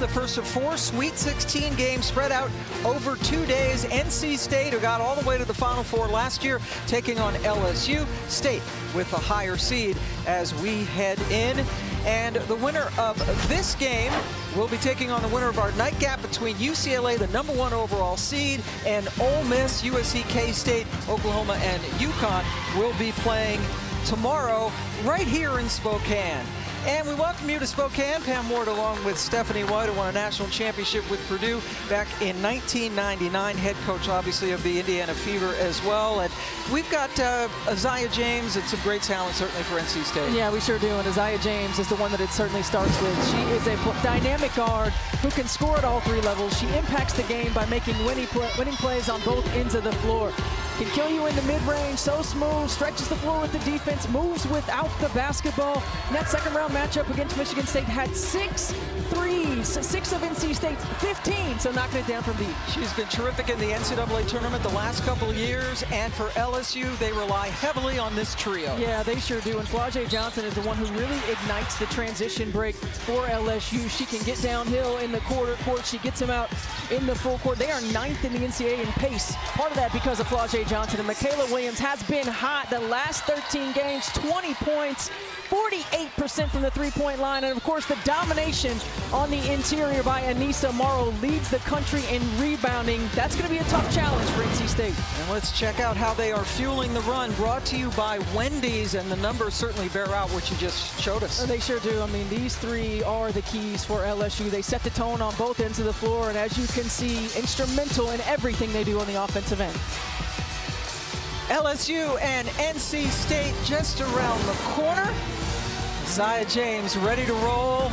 the first of 4 Sweet 16 games spread out over 2 days. NC State, who got all the way to the Final Four last year, taking on LSU. State with the higher seed as we head in. And the winner of this game will be taking on the winner of our nightcap between UCLA, the #1 overall seed, and Ole Miss. USC, K-State, Oklahoma, and UConn will be playing tomorrow right here in Spokane. And we welcome you to Spokane. Pam Ward along with Stephanie White, who won a national championship with Purdue back in 1999, head coach obviously of the Indiana Fever as well. And we've got Isaiah James and some great talent certainly for NC State. Yeah, we sure do. And Isaiah James is the one that it certainly starts with. She is a dynamic guard who can score at all 3 levels. She impacts the game by making winning plays on both ends of the floor. Can kill you in the mid-range, so smooth, stretches the floor with the defense, moves without the basketball. In that second round matchup against Michigan State had 6 threes, 6 of NC State's 15, so knocking it down from deep. She's been terrific in the NCAA tournament the last couple of years, and for LSU, they rely heavily on this trio. Yeah, they sure do, and Flau'jae Johnson is the one who really ignites the transition break for LSU. She can get downhill in the quarter court. She gets him out in the full court. They are 9th in the NCAA in pace. Part of that because of Flau'jae Johnson. And Michaela Williams has been hot the last 13 games, 20 points, 48% from the three-point line. And of course, the domination on the interior by Anissa Morrow leads the country in rebounding. That's going to be a tough challenge for NC State. And let's check out how they are fueling the run. Brought to you by Wendy's, and the numbers certainly bear out what you just showed us. They sure do. I mean, these 3 are the keys for LSU. They set the tone on both ends of the floor, and as you can see, instrumental in everything they do on the offensive end. LSU and NC State just around the corner. Isaiah James ready to roll.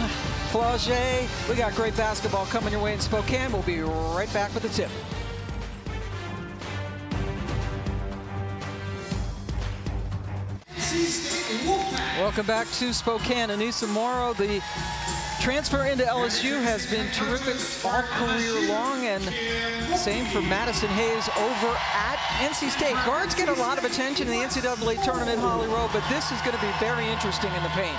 Flau'jae, we got great basketball coming your way in Spokane. We'll be right back with the tip. Welcome back to Spokane. Anissa Morrow, the transfer into LSU, has been terrific all career long, and same for Madison Hayes over at NC State. Guards get a lot of attention in the NCAA tournament, Holly Rowe, but this is going to be very interesting in the paint.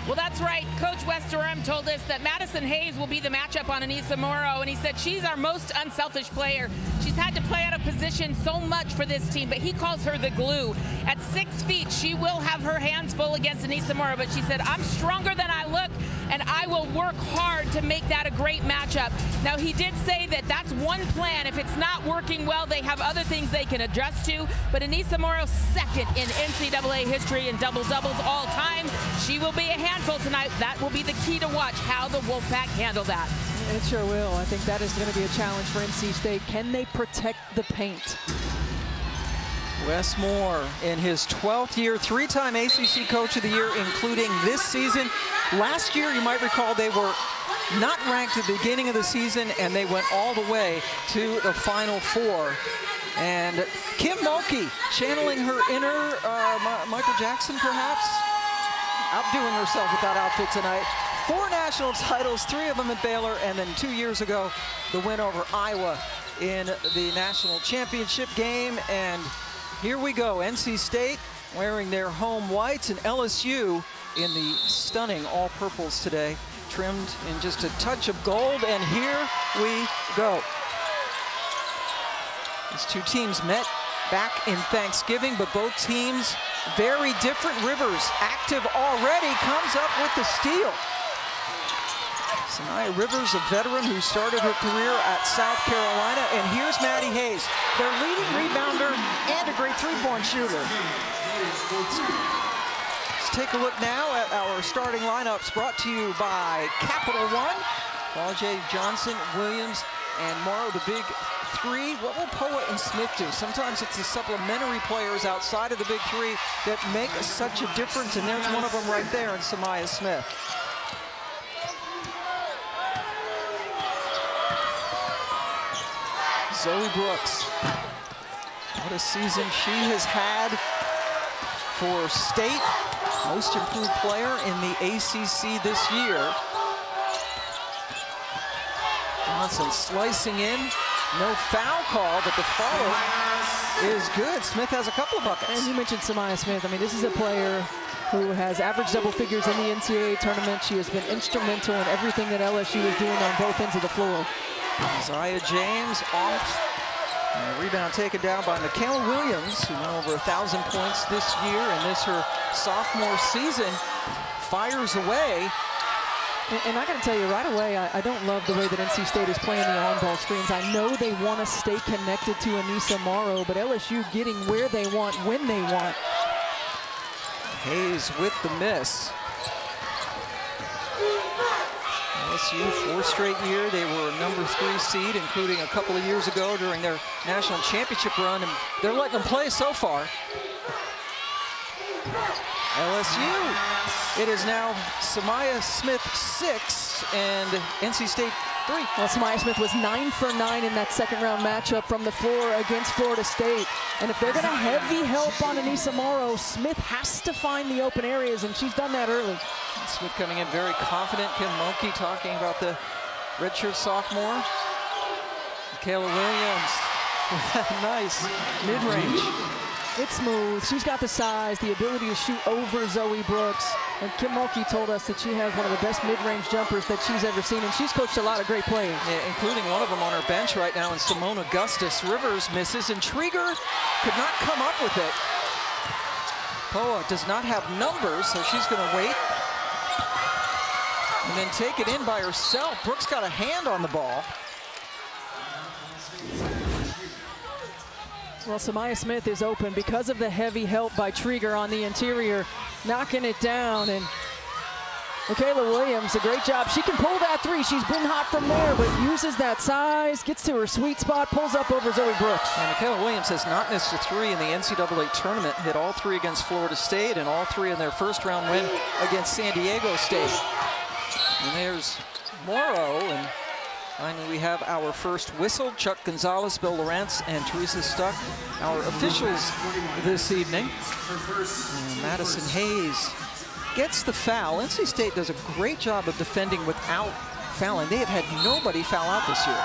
Well, that's right. Coach Wes Durham told us that Madison Hayes will be the matchup on Anissa Morrow, and he said she's our most unselfish player. She's had to play out of position so much for this team, but he calls her the glue. At 6 feet, she will have her hands full against Anissa Morrow, but she said, I'm stronger than I look, and I will work hard to make that a great matchup. Now, he did say that that's one plan. If it's not working well, they have other things they can adjust to, but Anissa Morrow, 2nd in NCAA history in double-doubles all time. She will be a handful tonight. That will be the key to watch, how the Wolfpack handle that. It sure will. I think that is going to be a challenge for NC State. Can they protect the paint? Wes Moore in his 12th year, 3-time ACC Coach of the Year, including this season. Last year, you might recall, they were not ranked at the beginning of the season, and they went all the way to the Final Four. And Kim Mulkey, channeling her inner Michael Jackson, perhaps, outdoing herself with that outfit tonight. 4 national titles, 3 of them at Baylor, and then 2 years ago, the win over Iowa in the national championship game. And here we go, NC State wearing their home whites, and LSU in the stunning all-purples today, trimmed in just a touch of gold, and here we go. These 2 teams met back in Thanksgiving, but both teams very different. Rivers, active already, comes up with the steal. Sanaya Rivers, a veteran who started her career at South Carolina, and here's Maddie Hayes, their leading rebounder and a great 3-point shooter. Let's take a look now at our starting lineups, brought to you by Capital One. Flau'jae Johnson, Williams, and Morrow, the big 3. What will Poa and Smith do? Sometimes it's the supplementary players outside of the big 3 that make such a difference, and there's one of them right there in Samaya Smith. Zoe Brooks, what a season she has had for State. Most improved player in the ACC this year. Johnson slicing in, no foul call, but the follow is good. Smith has a couple of buckets. And you mentioned Samaya Smith. I mean, this is a player who has averaged double figures in the NCAA tournament. She has been instrumental in everything that LSU is doing on both ends of the floor. Isaiah James off. And a rebound taken down by Michaela Williams, who went over 1,000 points this year, and this her sophomore season. Fires away. And I got to tell you right away, I don't love the way that NC State is playing the on-ball screens. I know they want to stay connected to Anissa Morrow, but LSU getting where they want, when they want. Hayes with the miss. LSU, 4th straight year. They were a number 3 seed, including a couple of years ago during their national championship run, and they're letting them play so far. LSU, it is now Samaya Smith 6 and NC State 3. Well, Samaya Smith was 9 for 9 in that second-round matchup from the floor against Florida State. And if they're going to heavy help on Anissa Morrow, Smith has to find the open areas, and she's done that early. Smith coming in very confident. Kim Mulkey talking about the redshirt sophomore. Michaela Williams, nice mid-range. It's smooth. She's got the size, the ability to shoot over Zoe Brooks. And Kim Mulkey told us that she has one of the best mid-range jumpers that she's ever seen, and she's coached a lot of great players. Yeah, including one of them on her bench right now, and Simone Augustus. Rivers misses, and Trieger could not come up with it. Poa does not have numbers, so she's going to wait. And then take it in by herself. Brooks got a hand on the ball. Well, Samaya Smith is open because of the heavy help by Trieger on the interior, knocking it down. And Michaela Williams, a great job. She can pull that 3. She's been hot from there, but uses that size, gets to her sweet spot, pulls up over Zoe Brooks. And Michaela Williams has not missed a 3 in the NCAA tournament. Hit all 3 against Florida State and all 3 in their first round win against San Diego State. And there's Morrow, and finally we have our first whistle. Chuck Gonzalez, Bill Lawrence, and Teresa Stuck, our officials this evening. And Madison Hayes gets the foul. NC State does a great job of defending without fouling. They have had nobody foul out this year.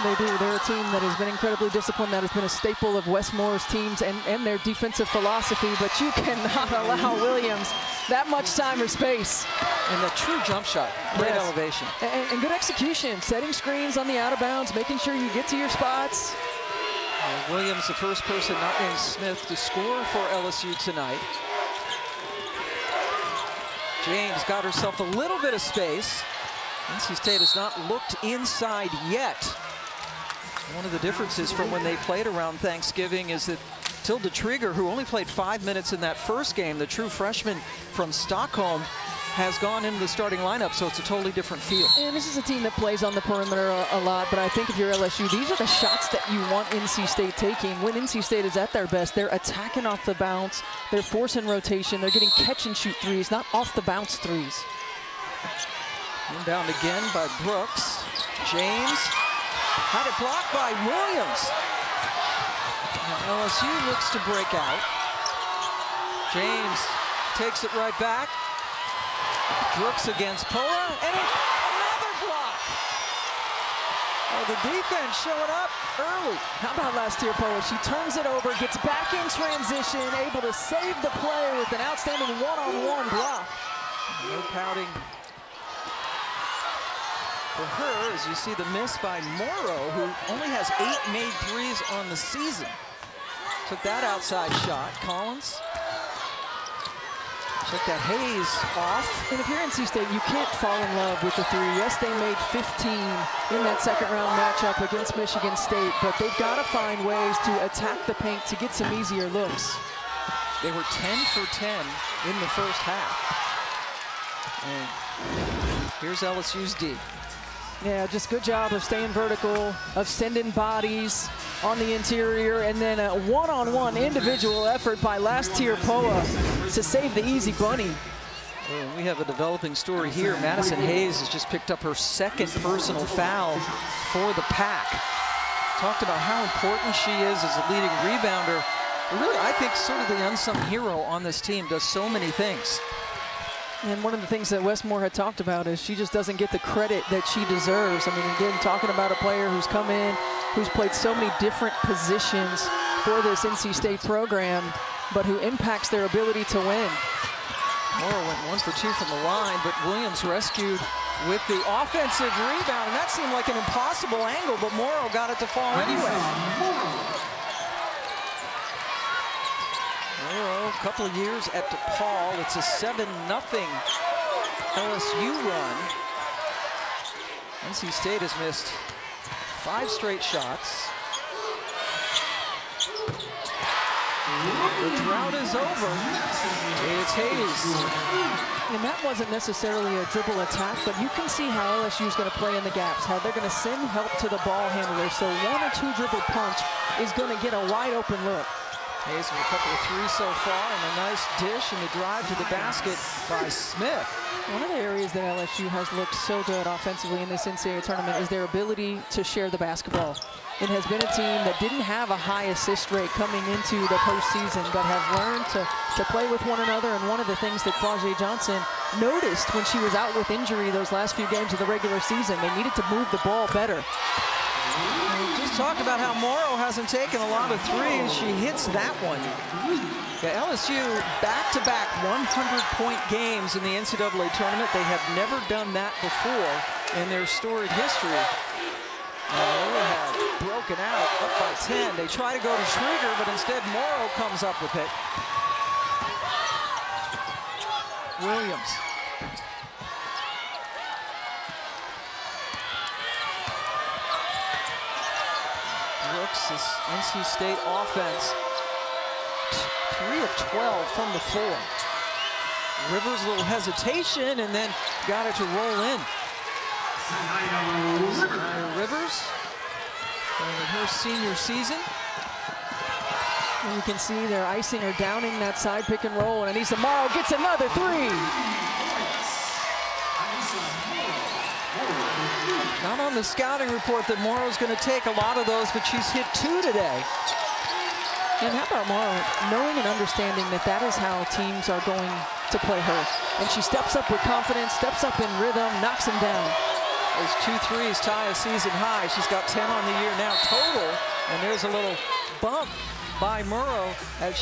They do. They're a team that has been incredibly disciplined. That has been a staple of Wes Moore's teams and their defensive philosophy. But you cannot allow Williams that much time or space. And a true jump shot. Great elevation. And good execution. Setting screens on the out of bounds, making sure you get to your spots. Williams, the first person not named Smith to score for LSU tonight. James got herself a little bit of space. NC State has not looked inside yet. One of the differences from when they played around Thanksgiving is that Tilda Trieger, who only played 5 minutes in that first game, the true freshman from Stockholm, has gone into the starting lineup, so it's a totally different feel. And this is a team that plays on the perimeter a lot, but I think if you're LSU, these are the shots that you want NC State taking. When NC State is at their best, they're attacking off the bounce, they're forcing rotation, they're getting catch and shoot 3s, not off the bounce 3s. Inbound again by Brooks. James had it blocked by Williams. Now LSU looks to break out. James takes it right back. Brooks against Poa, and another block. Oh, the defense showing up early. How about last year, Poa? She turns it over, gets back in transition, able to save the play with an outstanding one-on-one block. No pouting for her, as you see the miss by Morrow, who only has 8 made 3s on the season. Took that outside shot. Collins. Check that Hayes off. And if you're NC State, you can't fall in love with the 3. Yes, they made 15 in that second round matchup against Michigan State, but they've got to find ways to attack the paint to get some easier looks. They were 10 for 10 in the first half. And here's LSU's D. Yeah, just good job of staying vertical, of sending bodies on the interior, and then a one-on-one individual effort by last tier Poa to save the easy bunny. Well, we have a developing story here. Madison Hayes has just picked up her 2nd personal foul for the Pack. Talked about how important she is as a leading rebounder. Really, I think sort of the unsung hero on this team, does so many things. And one of the things that Wes Moore had talked about is she just doesn't get the credit that she deserves. I mean, again, talking about a player who's come in, who's played so many different positions, for this NC State program, but who impacts their ability to win. Morrow went 1 for 2 from the line, but Williams rescued with the offensive rebound. And that seemed like an impossible angle, but Morrow got it to fall anyway. Morrow, a couple of years at DePaul. It's a 7-0 LSU run. NC State has missed 5 straight shots. The drought is over. It's Hayes. And that wasn't necessarily a dribble attack, but you can see how LSU is going to play in the gaps, how they're going to send help to the ball handler. So 1 or 2 dribble punch is going to get a wide open look. Hayes with a couple of threes so far, and a nice dish and the drive to the basket by Smith. One of the areas that LSU has looked so good offensively in this NCAA tournament is their ability to share the basketball. It has been a team that didn't have a high assist rate coming into the postseason, but have learned to play with one another. And one of the things that Flau'jae Johnson noticed when she was out with injury those last few games of the regular season, they needed to move the ball better. We just talked about how Morrow hasn't taken a lot of threes. She hits that one. Yeah, LSU back-to-back 100-point games in the NCAA tournament. They have never done that before in their storied history. They have broken out up by 10. They try to go to Schwieger, but instead Morrow comes up with it. Williams. Looks this NC State offense. 3 of 12 from the floor. Rivers, a little hesitation, and then got it to roll in. Rivers, in her senior season. And you can see they're icing or downing that side pick and roll, and Anissa Morrow gets another 3. Not on the scouting report that Morrow's going to take a lot of those, but she's hit 2 today. And how about Morrow knowing and understanding that that is how teams are going to play her. And she steps up with confidence, steps up in rhythm, knocks them down. Those 2 threes tie a season high. She's got 10 on the year now total. And there's a little bump by Morrow as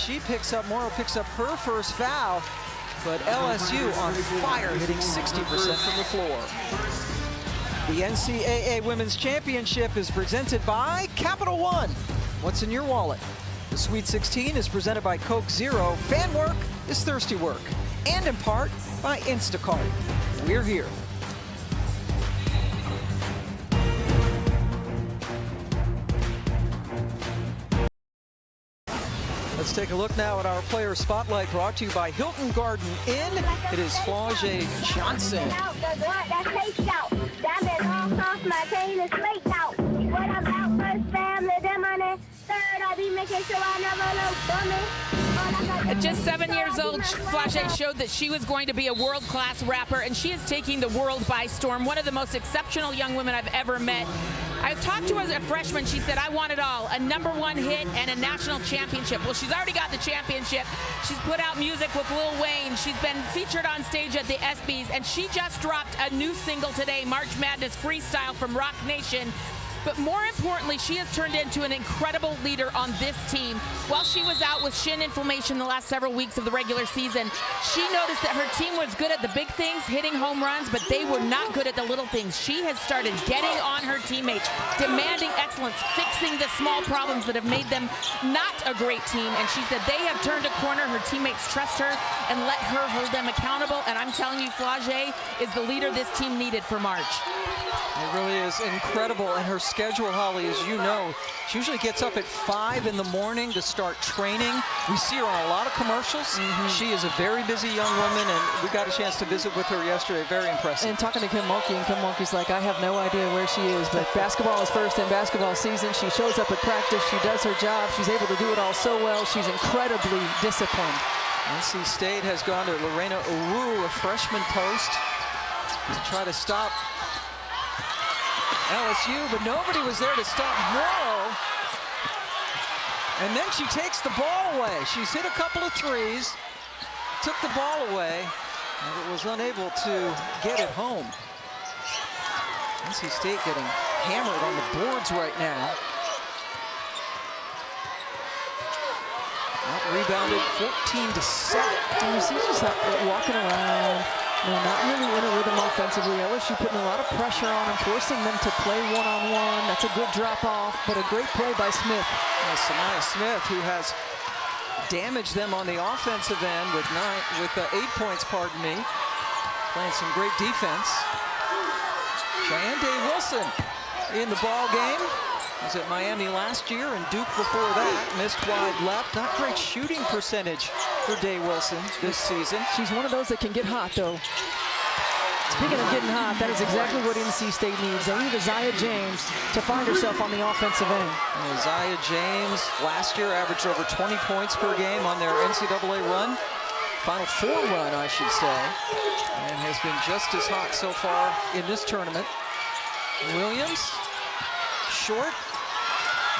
Morrow picks up her first foul. But LSU on fire, hitting 60% from the floor. The NCAA Women's Championship is presented by Capital One. What's in your wallet? The Sweet 16 is presented by Coke Zero. Fan work is thirsty work. And in part by Instacart. We're here. Let's take a look now at our player spotlight, brought to you by Hilton Garden Inn. It is Flau'jae Johnson. At just 7 years old, Flau'jae showed that she was going to be a world-class rapper, and she is taking the world by storm. One of the most exceptional young women I've ever met. I talked to her as a freshman. She said, I want it all, a #1 hit and a national championship. Well, she's already got the championship. She's put out music with Lil Wayne. She's been featured on stage at the ESPYs, and she just dropped a new single today, March Madness Freestyle from Rock Nation. But more importantly, she has turned into an incredible leader on this team. While she was out with shin inflammation the last several weeks of the regular season, she noticed that her team was good at the big things, hitting home runs, but they were not good at the little things. She has started getting on her teammates, demanding excellence, fixing the small problems that have made them not a great team. And she said they have turned a corner. Her teammates trust her and let her hold them accountable. And I'm telling you, Flau'jae is the leader this team needed for March. It really is incredible. And her schedule, Holly, as you know, she usually gets up at 5 in the morning to start training. We see her on a lot of commercials. She is a very busy young woman, and we got a chance to visit with her yesterday. Very impressive. And talking to Kim Mulkey, and Kim Mulkey's like, I have no idea where she is, but basketball is first in basketball season. She shows up at practice. She does her job. She's able to do it all so well. She's incredibly disciplined. NC State has gone to Lorena OkRu, a freshman post, to try to stop LSU, but nobody was there to stop Morrow. And then she takes the ball away. She's hit a couple of threes, took the ball away, and was unable to get it home. NC State getting hammered on the boards right now. rebounded 14-7. And you see just walking around, not really in a rhythm offensively. LSU putting a lot of pressure on him, forcing them to play one-on-one. That's a good drop-off, but a great play by Smith. Sanaya Smith, who has damaged them on the offensive end with 8 points, pardon me. Playing some great defense. Cheyenne Day Wilson in the ball game. Was at Miami last year and Duke before that. Missed wide left. Not great shooting percentage for Day Wilson this season. She's one of those that can get hot, though. Speaking of getting hot, that is exactly what NC State needs. They need Isaiah James to find herself on the offensive end. And Isaiah James last year averaged over 20 points per game on their NCAA run. Final four run, I should say. And has been just as hot so far in this tournament. Williams, short.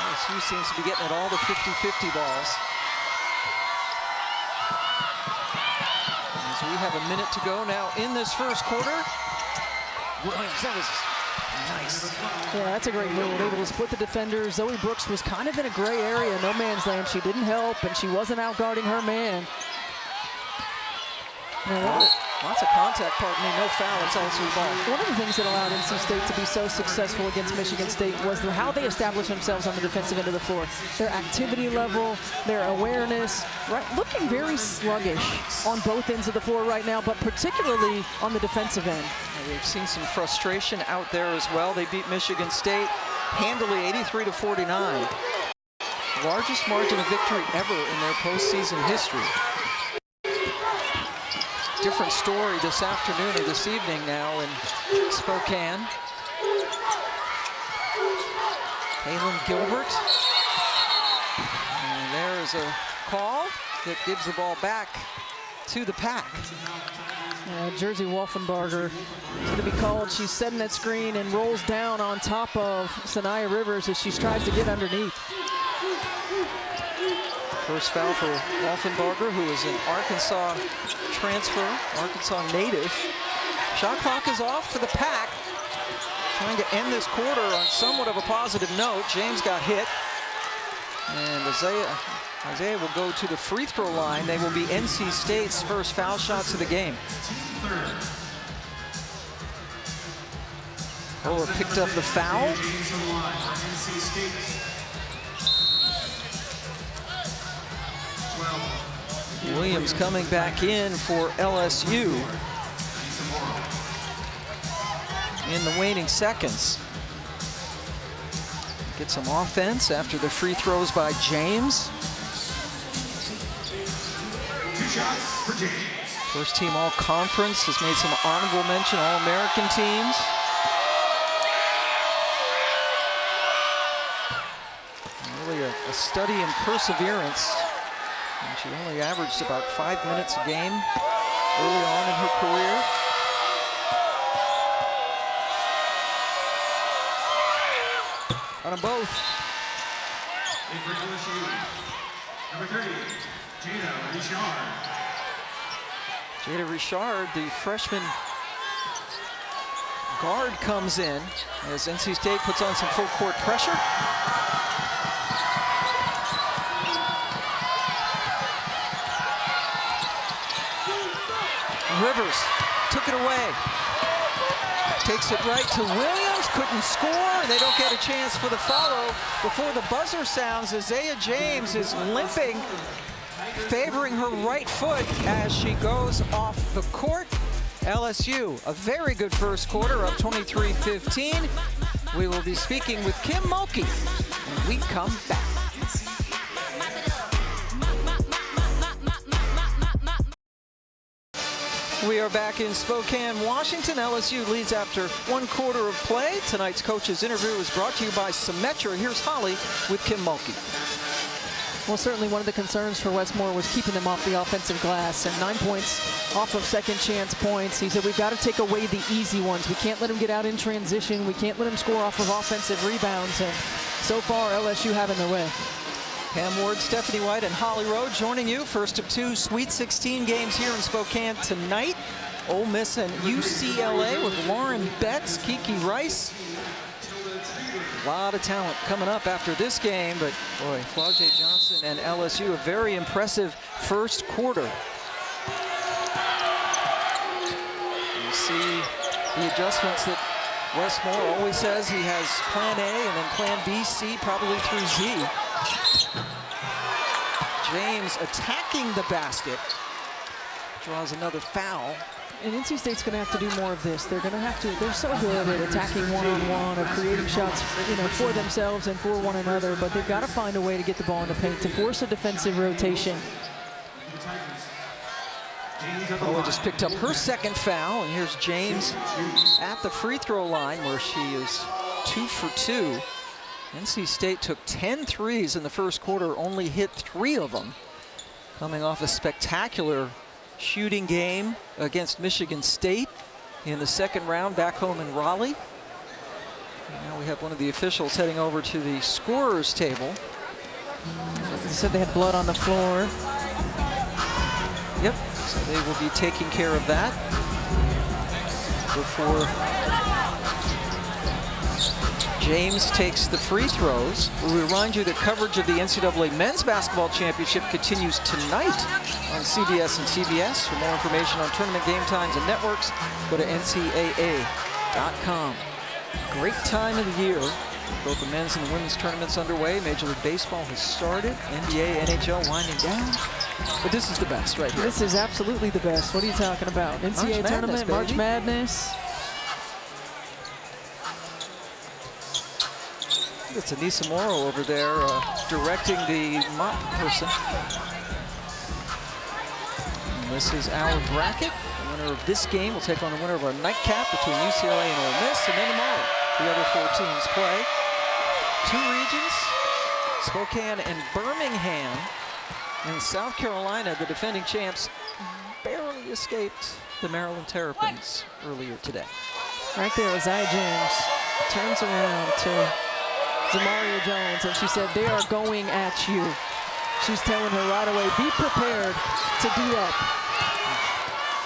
LSU seems to be getting at all the 50-50 balls. As we have a minute to go now in this first quarter. Williams, that was nice. Yeah, that's a great move. Able to split the defenders. Zoe Brooks was kind of in a gray area, no man's land. She didn't help, and she wasn't out guarding her man. Lots of contact, pardon me, no foul, it's LSU ball. One of the things that allowed NC State to be so successful against Michigan State was how they established themselves on the defensive end of the floor. Their activity level, their awareness, right, looking very sluggish on both ends of the floor right now, but particularly on the defensive end. We've seen some frustration out there as well. They beat Michigan State handily 83-49. Largest margin of victory ever in their postseason history. Different story this afternoon or this evening now in Spokane. Kaylin Gilbert. And there is a call that gives the ball back to the Pack. Jersey Wolfenbarger is going to be called. She's setting that screen and rolls down on top of Sanaya Rivers as she tries to get underneath. First foul for Wolfenbarger, who is an Arkansas transfer, Arkansas native. Shot clock is off for the Pack. Trying to end this quarter on somewhat of a positive note. James got hit. And Isaiah will go to the free throw line. They will be NC State's first foul shots of the game. Ola picked up the foul. Williams coming back in for LSU in the waning seconds. Get some offense after the free throws by James. First team all-conference, has made some honorable mention All-American teams. Really a study in perseverance. And she only averaged about 5 minutes a game early on in her career. On them both. Number 30, Jada Richard. Jada Richard, the freshman guard, comes in as NC State puts on some full court pressure. Rivers took it away. Takes it right to Williams, couldn't score. They don't get a chance for the follow before the buzzer sounds. Isaiah James is limping, favoring her right foot as she goes off the court. LSU, a very good first quarter, up 23-15. We will be speaking with Kim Mulkey when we come back. We are back in Spokane, Washington. LSU leads after 1 quarter of play. Tonight's coach's interview is brought to you by Symetra. Here's Holly with Kim Mulkey. Well, certainly one of the concerns for Westmore was keeping them off the offensive glass, and 9 points off of second chance points. He said we've got to take away the easy ones. We can't let them get out in transition. We can't let them score off of offensive rebounds. And so far, LSU having their way. Pam Ward, Stephanie White, and Holly Rowe joining you. First of 2 Sweet 16 games here in Spokane tonight. Ole Miss and UCLA with Lauren Betts, Kiki Rice, A lot of talent coming up after this game, but boy, Flau'jae Johnson and LSU, a very impressive first quarter. You see the adjustments that Westmore always says. He has plan A and then plan B, C, probably through Z. James attacking the basket, draws another foul. And NC State's going to have to do more of this. They're going to have to. They're so good at attacking one-on-one, of creating shots, for themselves and for one another. But they've got to find a way to get the ball in the paint to force a defensive rotation. Ola just picked up her second foul, and here's James at the free throw line where she is 2 for 2. NC State took 10 threes in the first quarter, only hit 3 of them, coming off a spectacular shooting game against Michigan State in the second round back home in Raleigh. And now we have one of the officials heading over to the scorer's table. They said they had blood on the floor. Yep, so they will be taking care of that before James takes the free throws. We remind you that coverage of the NCAA Men's Basketball Championship continues tonight on CBS and CBS. For more information on tournament game times and networks, go to ncaa.com. Great time of the year. Both the men's and the women's tournaments underway. Major League Baseball has started. NBA, NHL winding down. But this is the best right here. This is absolutely the best. What are you talking about? NCAA tournament, March Madness. It's Anissa Morrow over there directing the mop person. And this is our bracket. The winner of this game will take on the winner of our nightcap between UCLA and Ole Miss. And then tomorrow, the other 4 teams play. 2 regions, Spokane and Birmingham. And South Carolina, the defending champs, barely escaped the Maryland Terrapins earlier today. Right there, Isaiah James turns around to Zamaria Jones, and she said, they are going at you. She's telling her right away, be prepared to do that.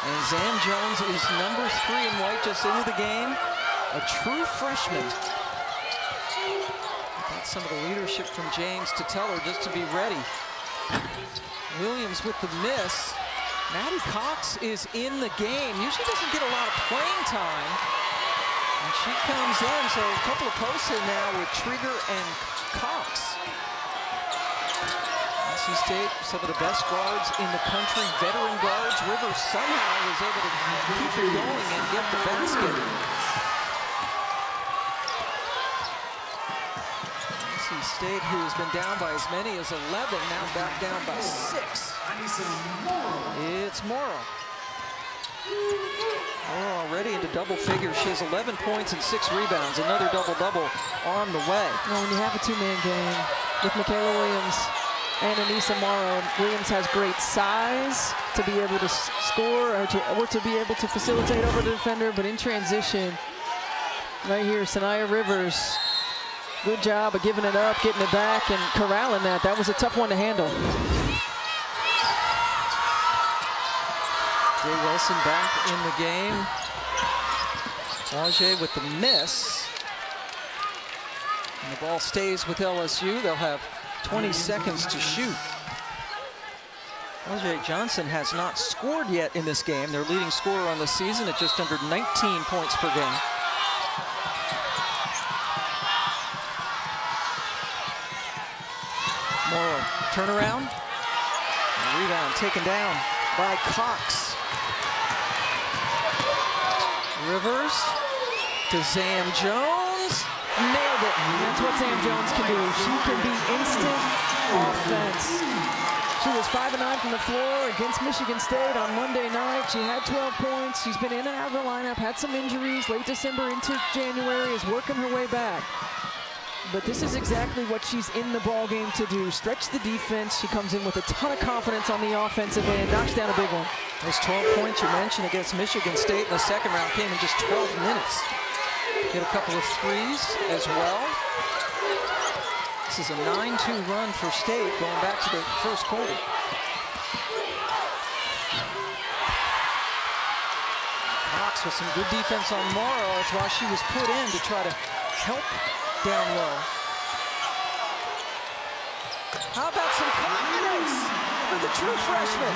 And Zam Jones is number 3 in white just into the game. A true freshman. Got some of the leadership from James to tell her just to be ready. Williams with the miss. Maddie Cox is in the game. Usually doesn't get a lot of playing time. And she comes in, so a couple of posts in now with Trigger and Cox. NC State, some of the best guards in the country, veteran guards. Rivers somehow was able to keep it going and get the basket. NC State, who has been down by as many as 11, now back down by 6. It's Morrow. Oh, already into double figures. She has 11 points and 6 rebounds. Another double-double on the way. Well, when you have a 2-man game with Michaela Williams and Anissa Morrow, Williams has great size to be able to score or to be able to facilitate over the defender, but in transition, right here, Sanaya Rivers, good job of giving it up, getting it back, and corralling that. That was a tough one to handle. Jay Wilson back in the game. Flau'jae with the miss. And the ball stays with LSU. They'll have 20 seconds to shoot. Flau'jae Johnson has not scored yet in this game. Their leading scorer on the season at just under 19 points per game. Morrow, turnaround. And rebound taken down by Cox. Rivers to Zam Jones. Nailed it. That's what Zam Jones can do. She can be instant offense. She was 5 of 9 from the floor against Michigan State on Monday night. She had 12 points. She's been in and out of the lineup, had some injuries late December into January, is working her way back. But this is exactly what she's in the ball game to do. Stretch the defense. She comes in with a ton of confidence on the offensive end, knocks down a big one. Those 12 points you mentioned against Michigan State in the second round came in just 12 minutes. Hit a couple of threes as well. This is a 9-2 run for State going back to the first quarter. Cox Cox with some good defense on Morrow. That's why she was put in to try to help down low. How about some confidence for the true freshman?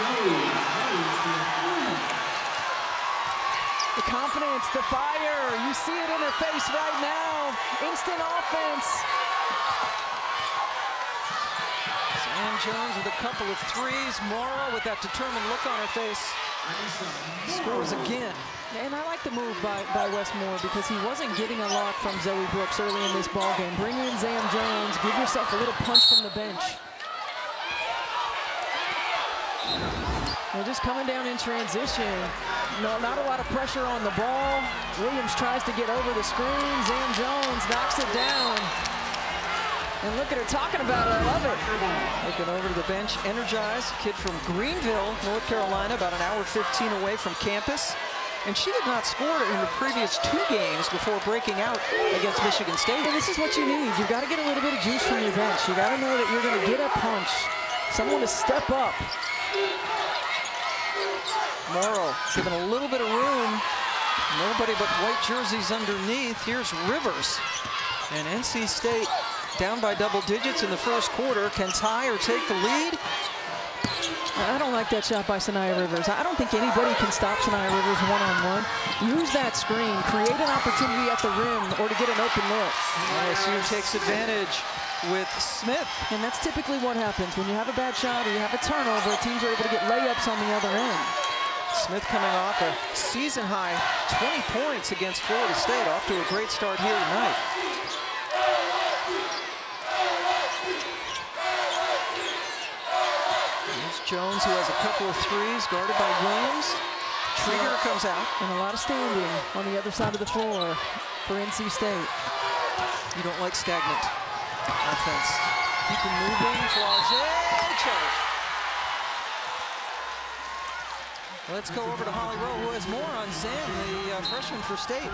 The confidence, the fire, you see it in her face right now. Instant offense. Sam Jones with a couple of threes. Morrow with that determined look on her face. Scores again. And I like the move by Westmore because he wasn't getting a lot from Zoe Brooks early in this ballgame. Bring in Sam Jones, give yourself a little punch from the bench. They're just coming down in transition. No, not a lot of pressure on the ball. Williams tries to get over the screen. Sam Jones knocks it down. And look at her talking about it. I love it. Looking over to the bench, energized. Kid from Greenville, North Carolina, about an hour 15 away from campus. And she did not score in the previous 2 games before breaking out against Michigan State. And this is what you need. You've got to get a little bit of juice from your bench. You got to know that you're going to get a punch. Someone to step up. Morrow given a little bit of room. Nobody but white jerseys underneath. Here's Rivers. And NC State down by double digits in the first quarter. Can tie or take the lead? I don't like that shot by Sanaya Rivers. I don't think anybody can stop Sanaya Rivers one-on-one. Use that screen, create an opportunity at the rim or to get an open look. LSU takes advantage with Smith. And that's typically what happens. When you have a bad shot or you have a turnover, teams are able to get layups on the other end. Smith coming off a season-high 20 points against Florida State. Off to a great start here tonight. Here's Jones, who has a couple of threes, guarded by Williams. Trigger comes out. And a lot of standing on the other side of the floor for NC State. You don't like stagnant offense. Keep it moving. Flaugier, charge. Let's go over to Holly Rowe, who has more on Zam, the freshman for State.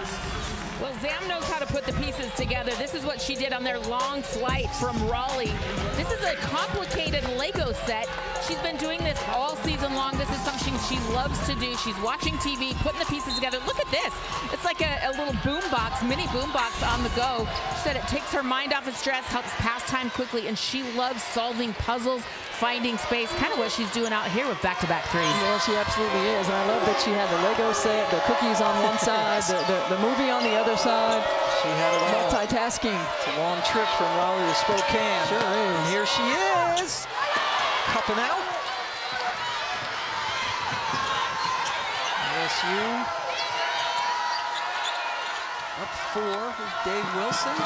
Well, Zam knows how to put the pieces together. This is what she did on their long flight from Raleigh. This is a complicated Lego set. She's been doing this all season long. This is something she loves to do. She's watching TV, putting the pieces together. Look at this. It's like a little boom box, mini boom box on the go. She said it takes her mind off of stress, helps pass time quickly, and she loves solving puzzles, finding space, kind of what she's doing out here with back-to-back threes. Yeah, she absolutely is. And I love that she had the Lego set, the cookies on one side, the movie on the other side. She had it all. Multitasking. It's a long trip from Raleigh to Spokane. Sure is. And here she is. Cupping out. LSU up 4 with Dave Wilson.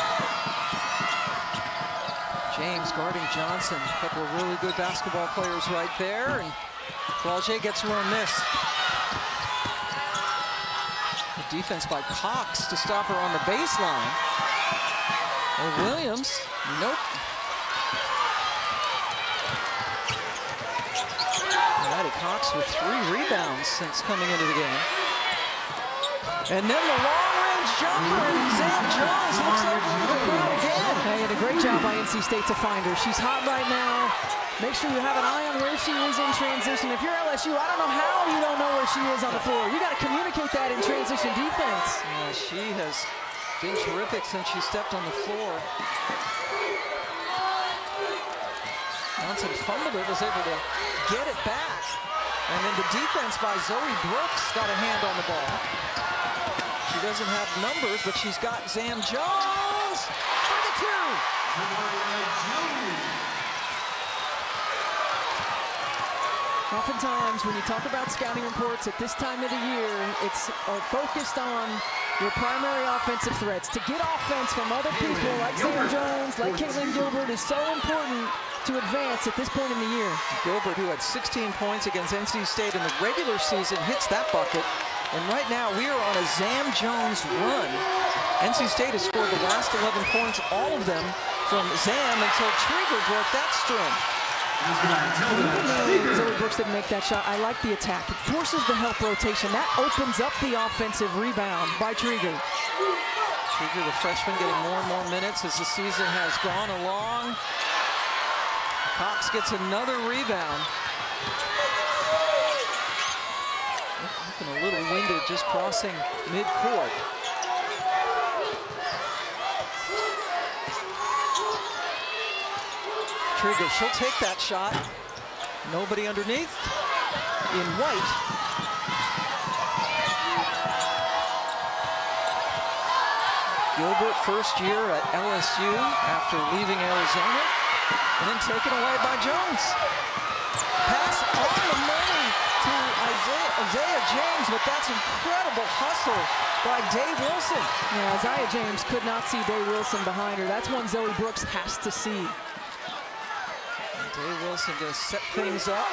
James guarding Johnson. A couple of really good basketball players right there. And Flaugier gets her on this. The defense by Cox to stop her on the baseline. Oh, Williams, nope. Maddie Cox with 3 rebounds since coming into the game. And then the long-range jumper, and Sam Jones looks over the crowd again. Hey, and a great job by NC State to find her. She's hot right now. Make sure you have an eye on where she is in transition. If you're LSU, I don't know how you don't know where she is on the floor. You got to communicate that in transition defense. Yeah, she has been terrific since she stepped on the floor. Johnson fumbled it, was able to get it back. And then the defense by Zoe Brooks got a hand on the ball. She doesn't have numbers, but she's got Zam Jones for the 2. Oftentimes, when you talk about scouting reports at this time of the year, it's focused on your primary offensive threats. To get offense from other people like Sam Jones, like Caitlin Gilbert is so important to advance at this point in the year. Gilbert, who had 16 points against NC State in the regular season, hits that bucket. And right now, we are on a Zam Jones run. NC State has scored the last 11 points, all of them from Zam, until Trigger broke that string. Even though Zoe Brooks didn't make that shot, I like the attack. It forces the help rotation. That opens up the offensive rebound by Trigger. Trigger, the freshman, getting more and more minutes as the season has gone along. Cox gets another rebound. Looking a little winded just crossing midcourt. Trigger, she'll take that shot. Nobody underneath. In white. Gilbert, first year at LSU after leaving Arizona, and then taken away by Jones. Pass on the money to Isaiah James, but that's incredible hustle by Dave Wilson. Yeah, Isaiah James could not see Dave Wilson behind her. That's one Zoe Brooks has to see. Dave Wilson going to set things up.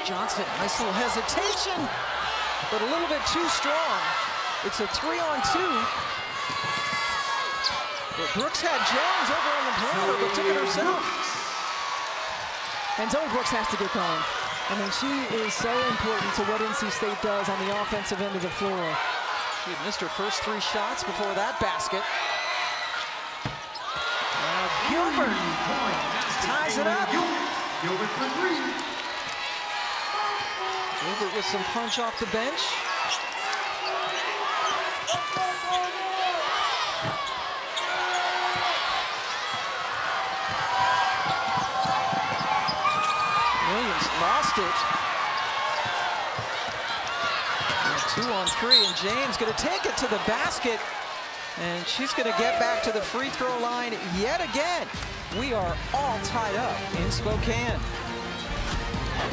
Johnson, nice little hesitation, but a little bit too strong. It's a 3-on-2. But Brooks had Jones over on the perimeter, but took it herself. And Zoe Brooks has to get going. I mean, she is so important to what NC State does on the offensive end of the floor. She had missed her first 3 shots before that basket. Now Gilbert ties it up. Gilbert for 3. Gilbert with some punch off the bench. Williams lost it. 2-on-3, and James going to take it to the basket. And she's going to get back to the free throw line yet again. We are all tied up in Spokane.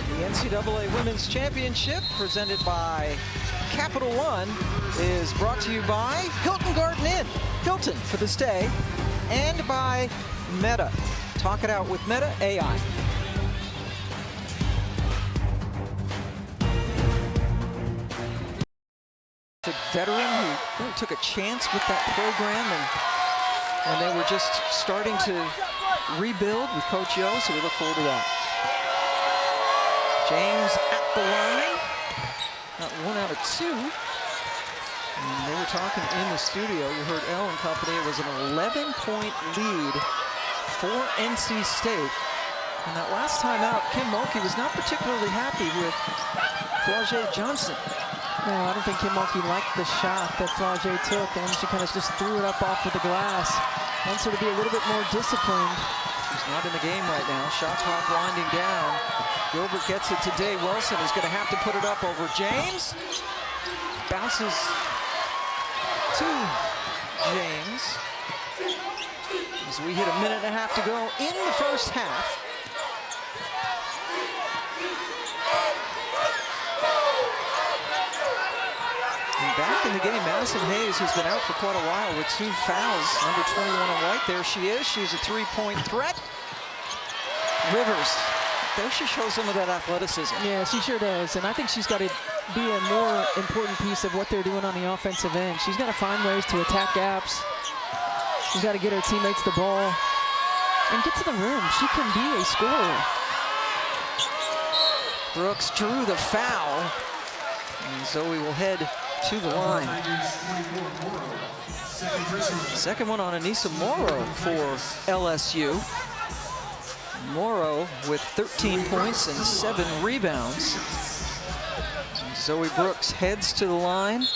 The NCAA Women's Championship, presented by Capital One, is brought to you by Hilton Garden Inn, Hilton for the stay, and by Meta. Talk it out with Meta AI. A veteran who really took a chance with that program, and they were just starting to rebuild with Coach Yo, so we look forward to that. James at the line, got 1 out of 2. And they were talking in the studio. You heard Elle and company. It was an 11-point lead for NC State. And that last time out, Kim Mulkey was not particularly happy with Flau'jae Johnson. No, I don't think Kim Mulkey liked the shot that Flau'jae took, and she kind of just threw it up off of the glass. Wants her to be a little bit more disciplined. She's not in the game right now. Shot clock winding down. Gilbert gets it to Dave Wilson, who's going to have to put it up over James. Bounces to James. As we hit a minute and a half to go in the first half. And back in the game, Madison Hayes, who's been out for quite a while with 2 fouls. Number 21 on white, there she is. She's a 3-point threat. Rivers. There she shows some of that athleticism. Yeah, she sure does. And I think she's got to be a more important piece of what they're doing on the offensive end. She's got to find ways to attack gaps. She's got to get her teammates the ball and get to the rim. She can be a scorer. Brooks drew the foul. And Zoe will head to the line. Second one on Anissa Morrow for LSU. Morrow with 13 points and 7 rebounds. Zoe Brooks heads to the line.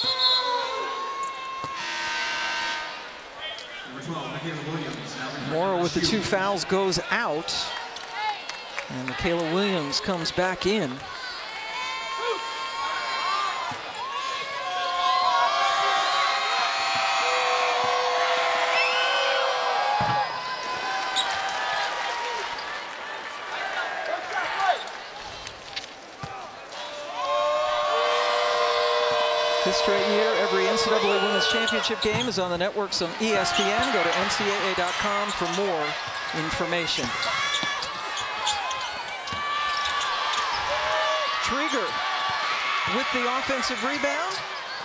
Morrow with the 2 fouls goes out. And Michaela Williams comes back in. This straight year, every NCAA Women's Championship game is on the networks on ESPN. Go to ncaa.com for more information. Trigger with the offensive rebound.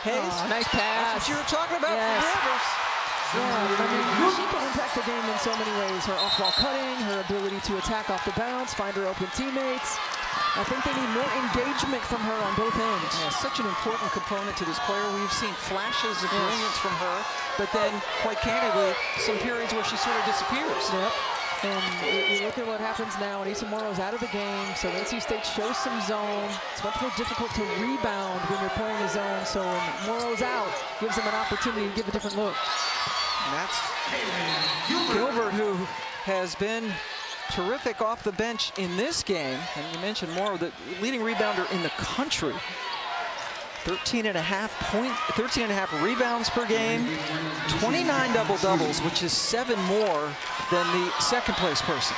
Hayes, nice pass. That's what you were talking about from Rivers. Yeah, I mean, she can impact the game in so many ways. Her off-ball cutting, her ability to attack off the bounce, find her open teammates. I think they need more engagement from her on both ends. Yeah, such an important component to this player. We've seen flashes of brilliance from her, but then, quite candidly, some periods where she sort of disappears. Yep. And you look at what happens now, and Issa Morrow's out of the game, so NC State shows some zone. It's much more difficult to rebound when you're playing a zone, so when Morrow's out, gives them an opportunity to give a different look. And that's Gilbert, who has been terrific off the bench in this game. And you mentioned Morrow, the leading rebounder in the country. 13 and a half rebounds per game, 29 double-doubles, which is 7 more than the second place person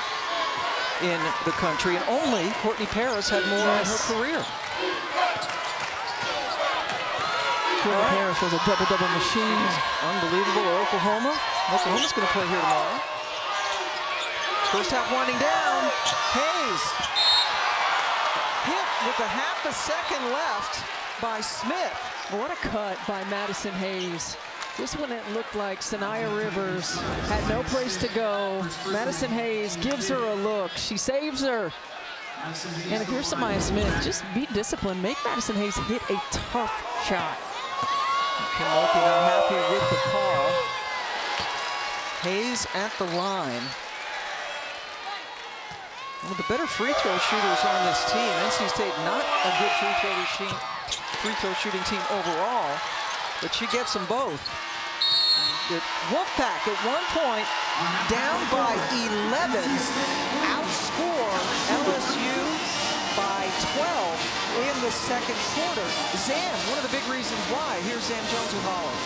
in the country. And only Courtney Paris had more in her career. Courtney Paris was a double-double machine. Unbelievable. Oklahoma. Oklahoma's going to play here tomorrow. First half winding down. Hayes hit with a half a second left by Smith. What a cut by Madison Hayes. Just when it looked like Sanaya Rivers had no place to go, Madison Hayes gives her a look. She saves her. And if you're Sanaya Smith, just be disciplined. Make Madison Hayes hit a tough shot. Kim Mulkey not happy with the call. Hayes at the line. One of the better free throw shooters on this team. NC State not a good free throw shooting team overall, but she gets them both. The Wolfpack at one point down by 11, outscore LSU by 12 in the second quarter. Zam, one of the big reasons why. Here's Zam Jones with Holland.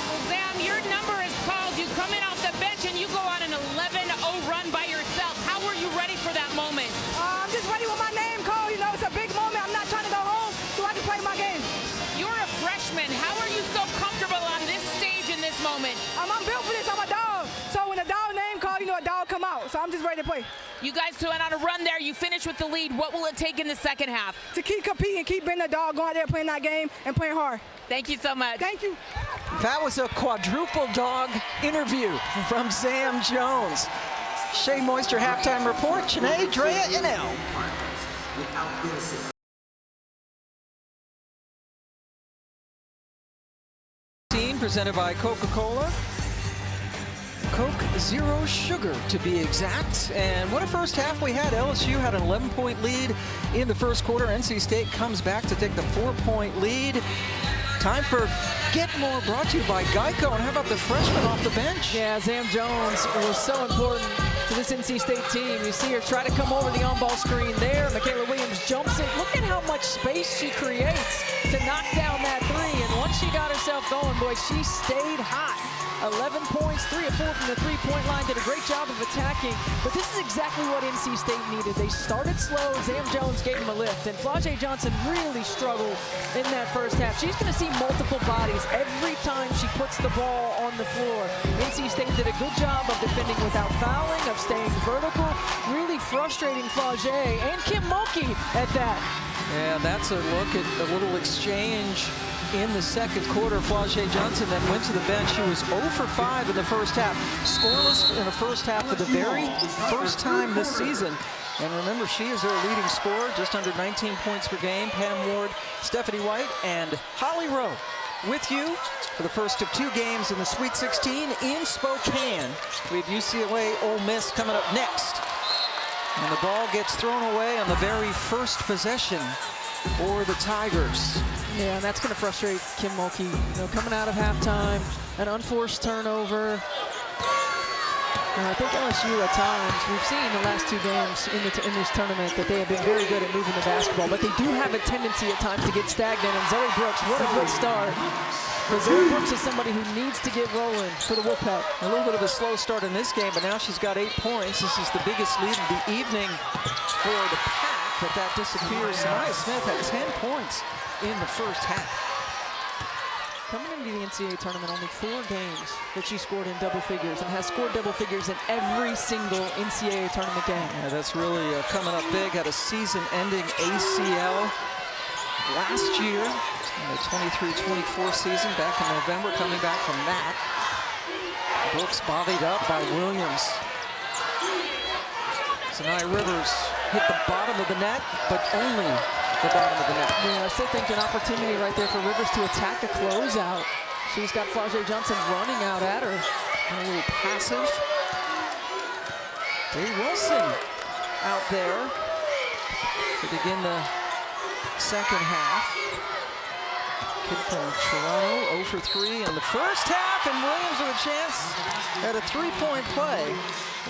Well, Zam, your number is called. You come in off the bench and you go on an 11-0 run by yourself. How were you ready for that moment? I'm just ready with my name called. You know, it's a big moment. I'm not trying to go home, so I can play my game. You're a freshman. How are you so comfortable on this stage in this moment? I'm built for this. I'm a dog. So when a dog name called, you know, a dog come out. So I'm just ready to play. You guys went on a run there. You finished with the lead. What will it take in the second half? To keep competing, keep being a dog, going out there playing that game and playing hard. Thank you so much. Thank you. That was a quadruple dog interview from Zam Jones. Shea Moisture halftime report. Chanae, Drea, and Elle. Presented by Coca-Cola. Coke Zero Sugar, to be exact. And what a first half we had. LSU had an 11-point lead in the first quarter. NC State comes back to take the 4-point lead. Time for Get More, brought to you by Geico. And how about the freshman off the bench? Yeah, Zam Jones was so important to this NC State team. You see her try to come over the on-ball screen there. Michaela Williams jumps it. Look at how much space she creates to knock down that three. And once she got herself going, boy, she stayed hot. 11 points, 3 of 4 from the three-point line. Did a great job of attacking. But this is exactly what NC State needed. They started slow. Zam Jones gave them a lift. And Flau'jae Johnson really struggled in that first half. She's going to see multiple bodies every time she puts the ball on the floor. NC State did a good job of defending without fouling, of staying vertical, really frustrating Flau'jae and Kim Mulkey at that. Yeah, that's a look at a little exchange in the second quarter. Flau'jae Johnson then went to the bench. She was 0 for 5 in the first half. Scoreless in the first half for the very first time this season. And remember, she is their leading scorer, just under 19 points per game. Pam Ward, Stephanie White, and Holly Rowe with you for the first of 2 games in the Sweet 16 in Spokane. We have UCLA Ole Miss coming up next. And the ball gets thrown away on the very first possession for the Tigers. Yeah, and that's going to frustrate Kim Mulkey. You know, coming out of halftime, an unforced turnover. And I think LSU at times, we've seen the last 2 games in this tournament that they have been very good at moving the basketball, but they do have a tendency at times to get stagnant. And Zoe Brooks, what a good start. But Zoe Brooks is somebody who needs to get rolling for the Wolfpack. A little bit of a slow start in this game, but now she's got 8 points. This is the biggest lead of the evening for the Pack, but that disappears. Sanaya Smith had 10 points in the first half. Coming into the NCAA tournament, only 4 games that she scored in double figures, and has scored double figures in every single NCAA tournament game. Yeah, that's really coming up big. Had a season-ending ACL last year in the 23-24 season, back in November, coming back from that. Brooks bodied up by Williams. Sanaya Rivers hit the bottom of the net, but only the bottom of the net. Yeah, I still think an opportunity right there for Rivers to attack a closeout. She's got Flau'jae Johnson running out at her. A little passive. Dave Wilson out there to begin the second half. Kid from Toronto, 0 for 3 in the first half, and Williams with a chance at a three-point play.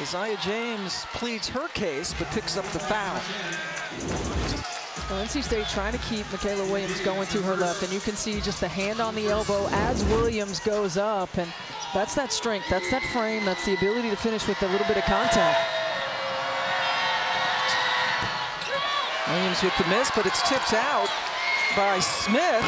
Isaiah James pleads her case, but picks up the foul. Well, NC State trying to keep Michaela Williams going to her left, and you can see just the hand on the elbow as Williams goes up, and that's that strength, that's that frame, that's the ability to finish with a little bit of contact. Williams with the miss, but it's tipped out by Smith.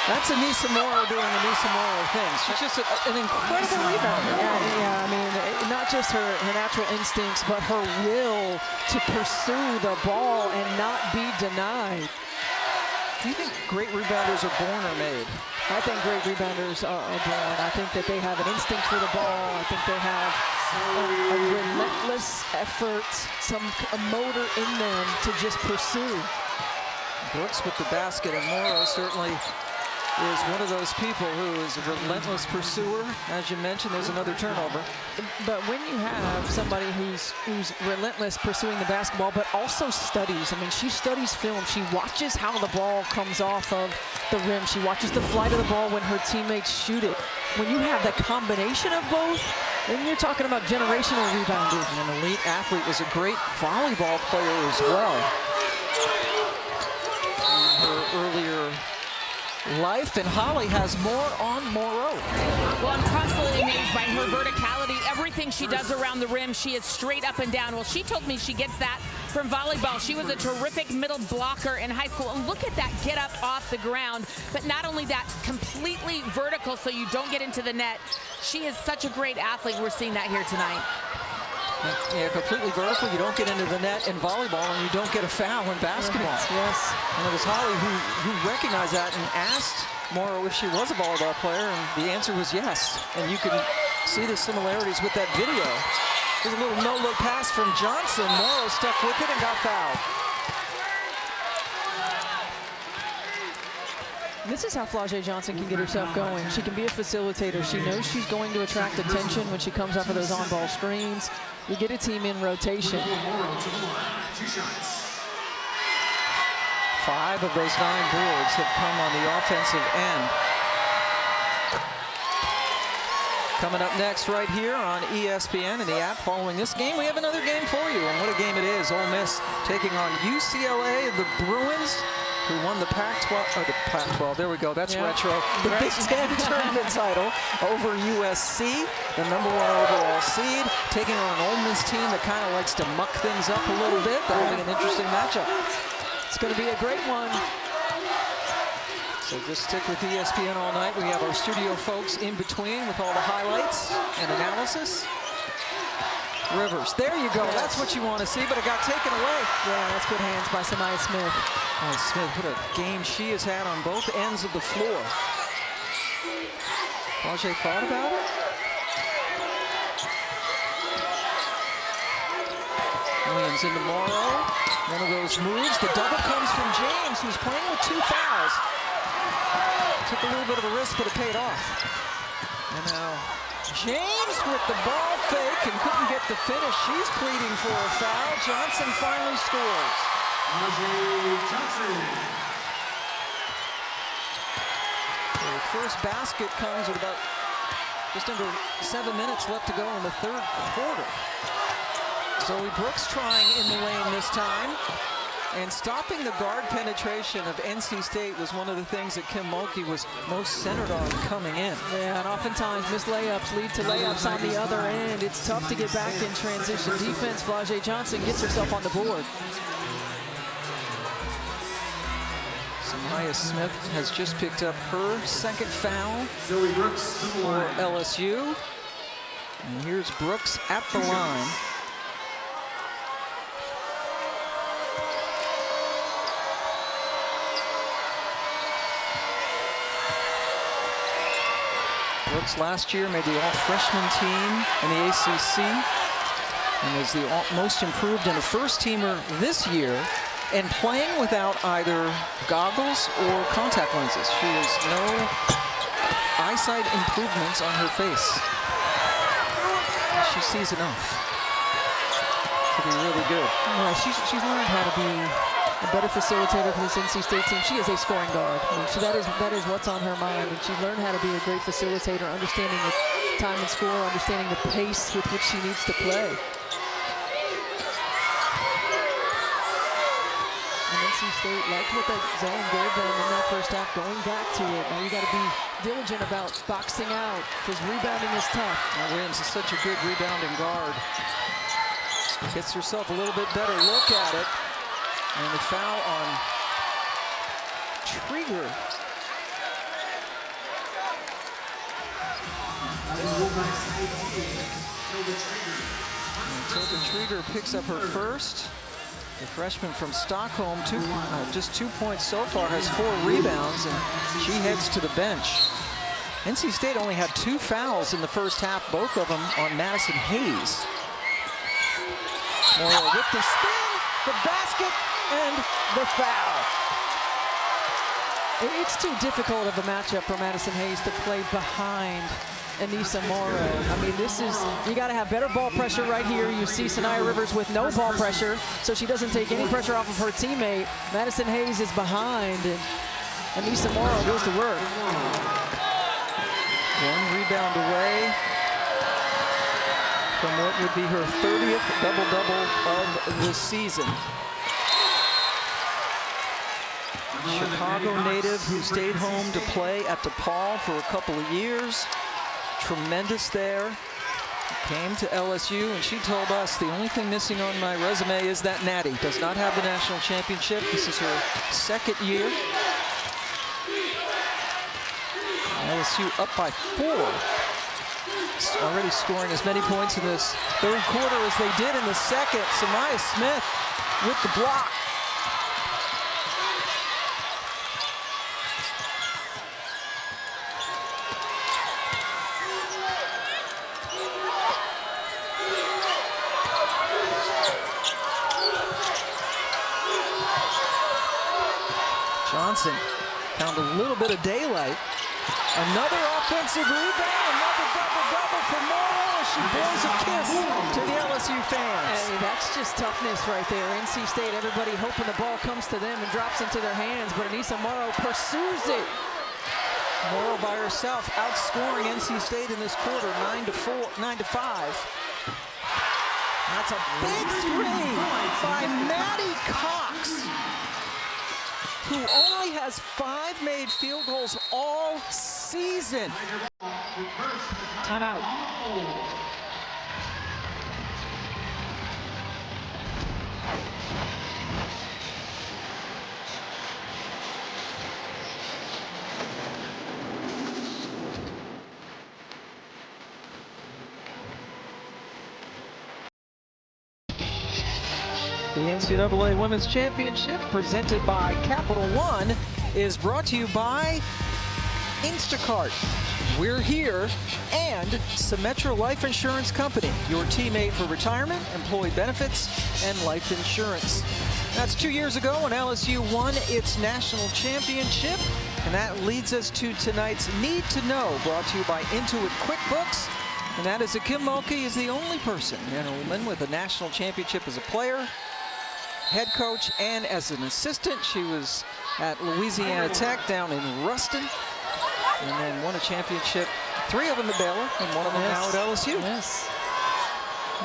That's Anissa Morrow doing Anissa Morrow things. She's just an incredible rebounder. Yeah, I mean, not just her natural instincts, but her will to pursue the ball and not be denied. Do you think great rebounders are born or made? I think great rebounders are born. I think that they have an instinct for the ball. I think they have a relentless effort, a motor in them to just pursue. Brooks with the basket, and Morrow certainly is one of those people who is a relentless pursuer. As you mentioned, there's another turnover. But when you have somebody who's relentless pursuing the basketball, but also studies, I mean, she studies film. She watches how the ball comes off of the rim. She watches the flight of the ball when her teammates shoot it. When you have the combination of both, then you're talking about generational rebounders. And an elite athlete, was a great volleyball player as well. In her earlier life, and Holly has more on Morrow. Well, I'm constantly amazed by her verticality. Everything she does around the rim, she is straight up and down. Well, she told me she gets that from volleyball. She was a terrific middle blocker in high school. And look at that get up off the ground. But not only that, completely vertical so you don't get into the net. She is such a great athlete. We're seeing that here tonight. Yeah, completely vertical. You don't get into the net in volleyball, and you don't get a foul in basketball. Yes. And it was Holly who recognized that and asked Morrow if she was a volleyball player, and the answer was yes. And you can see the similarities with that video. There's a little no-look pass from Johnson. Morrow stuck with it and got fouled. This is how Flau'jae Johnson can get herself going. She can be a facilitator. She knows she's going to attract attention when she comes off of those on-ball screens. You get a team in rotation. 5 of those 9 boards have come on the offensive end. Coming up next right here on ESPN and the app following this game, we have another game for you. And what a game it is. Ole Miss taking on UCLA, the Bruins, who won the Pac-12, the Pac-12, there we go, that's retro. The Big Ten tournament title over USC, the #1 overall seed, taking on an Ole Miss team that kind of likes to muck things up a little bit. That'll be an interesting matchup. It's going to be a great one. So just stick with ESPN all night. We have our studio folks in between with all the highlights and analysis. Rivers, there you go. That's what you want to see, but it got taken away. Yeah, that's good hands by Samaya Smith. Oh, Smith, what a game she has had on both ends of the floor. Flau'jae thought about it. Williams into Morrow. One of those moves. The double comes from James, who's playing with 2 fouls. Took a little bit of a risk, but it paid off. And now James with the ball fake and couldn't get the finish. She's pleading for a foul. Johnson finally scores. The first basket comes with about just under 7 minutes left to go in the 3rd quarter. Zoe Brooks trying in the lane this time. And stopping the guard penetration of NC State was one of the things that Kim Mulkey was most centered on coming in. Yeah, and oftentimes missed layups lead to layups on the other end. It's tough to get back in transition defense. Flau'jae Johnson gets herself on the board. Samaya Smith has just picked up her 2nd foul for LSU. And here's Brooks at the line. Brooks last year made the all-freshman team in the ACC and was the most improved and a first-teamer this year, and playing without either goggles or contact lenses. She has no eyesight improvements on her face. She she sees enough to be really good. Yeah, she's learned how to be a better facilitator for this NC State team. She is a scoring guard. I mean, so that is what's on her mind, and she's learned how to be a great facilitator, understanding the time and score, understanding the pace with which she needs to play. And NC State liked what that zone gave them in that first half, going back to it. Now you got to be diligent about boxing out, because rebounding is tough. Now Williams is such a good rebounding guard. Gets herself a little bit better look at it. And the foul on Trieger. Tilda Trieger picks up her first. The freshman from Stockholm, just 2 points so far, has 4 rebounds, and she heads to the bench. NC State only had 2 fouls in the first half, both of them on Madison Hayes. Morrow with the spin, the basket, and the foul. It's too difficult of a matchup for Madison Hayes to play behind Anissa Morrow. I mean, you got to have better ball pressure right here. You see Sanaya Rivers with no ball pressure, so she doesn't take any pressure off of her teammate. Madison Hayes is behind, and Anissa Morrow goes to work. 1 rebound away from what would be her 30th double-double of the season. Chicago native who stayed home to play at DePaul for a couple of years. Tremendous there. Came to LSU, and she told us the only thing missing on my resume is that Natty. Does not have the national championship. This is her 2nd year. LSU up by 4. Already scoring as many points in this 3rd quarter as they did in the 2nd. Samaya Smith with the block. Johnson found a little bit of daylight. Another offensive rebound, another double-double for Morrow as she blows a kiss to the LSU fans. Hey, that's just toughness right there. NC State, everybody hoping the ball comes to them and drops into their hands, but Anissa Morrow pursues it. Morrow by herself outscoring NC State in this quarter, 9-5. That's a big 3 by Maddie Cox, who only has 5 made field goals all season. Timeout. The NCAA Women's Championship, presented by Capital One, is brought to you by Instacart, We're Here, and Symetra Life Insurance Company, your teammate for retirement, employee benefits, and life insurance. That's 2 years ago when LSU won its national championship, and that leads us to tonight's Need to Know, brought to you by Intuit QuickBooks. And that is that Kim Mulkey is the only person, gentlemen, with a national championship as a player, head coach, and as an assistant. She was at Louisiana Tech down in Ruston, and then won a championship, 3 of them at Baylor, and 1 of them now at LSU. Yes.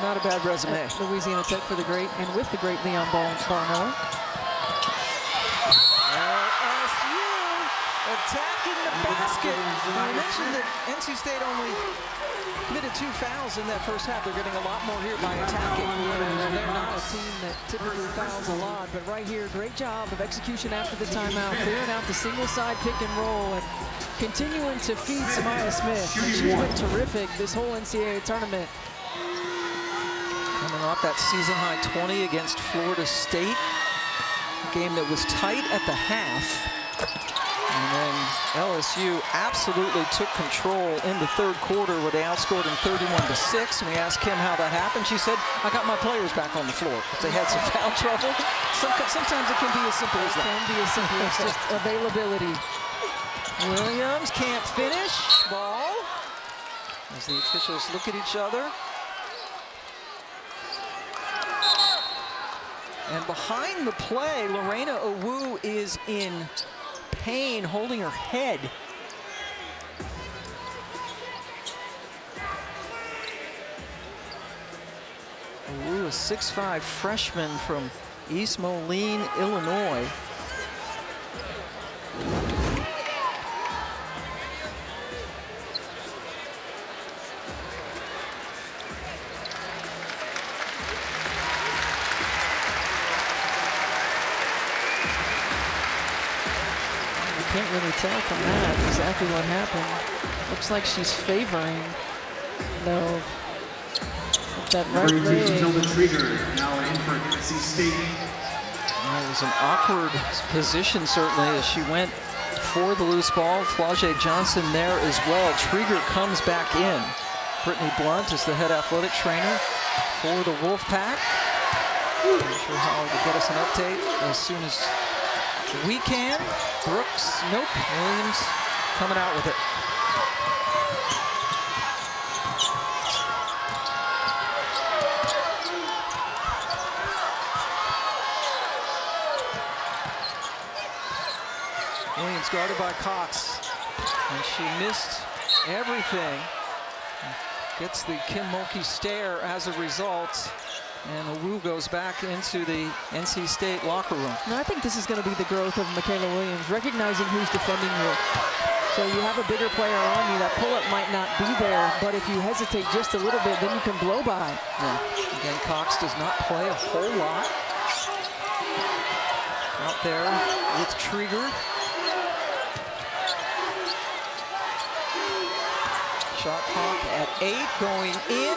Not a bad resume. At Louisiana Tech for the great, and with the great Leon Barnell. LSU attacking the basket. Now, I mentioned that NC State only committed 2 fouls in that first half. They're getting a lot more here by attacking. They're not a team that typically fouls a lot, but right here, great job of execution after the timeout, clearing out the single side pick and roll, and continuing to feed Samaya Smith. She's been terrific this whole NCAA tournament. Coming off that season high 20 against Florida State, a game that was tight at the half. And then LSU absolutely took control in the 3rd quarter where they outscored them 31-6. And we asked Kim how that happened. She said, I got my players back on the floor because they had some foul trouble. Sometimes it can be as simple as that. It can be as simple as just availability. Williams can't finish. Ball. As the officials look at each other. And behind the play, Lorena Owu is in pain, holding her head. Owu, a 6'5" freshman from East Moline, Illinois. Can't really tell from that exactly what happened. Looks like she's favoring, no, that right leg. Now in for NC State. It was an awkward position, certainly, as she went for the loose ball. Flau'jae Johnson there as well. Trieger comes back in. Brittany Blunt is the head athletic trainer for the Wolfpack. I'm sure Holly will get us an update as soon as we can. Brooks, nope. Williams coming out with it. Williams guarded by Cox, and she missed everything. Gets the Kim Mulkey stare as a result. And Owu goes back into the NC State locker room. Now, I think this is going to be the growth of Michaela Williams, recognizing who's defending you. So you have a bigger player on you. That pull-up might not be there, but if you hesitate just a little bit, then you can blow by. Yeah. Again, Cox does not play a whole lot. Out there with Trieger. Shot clock at 8, going in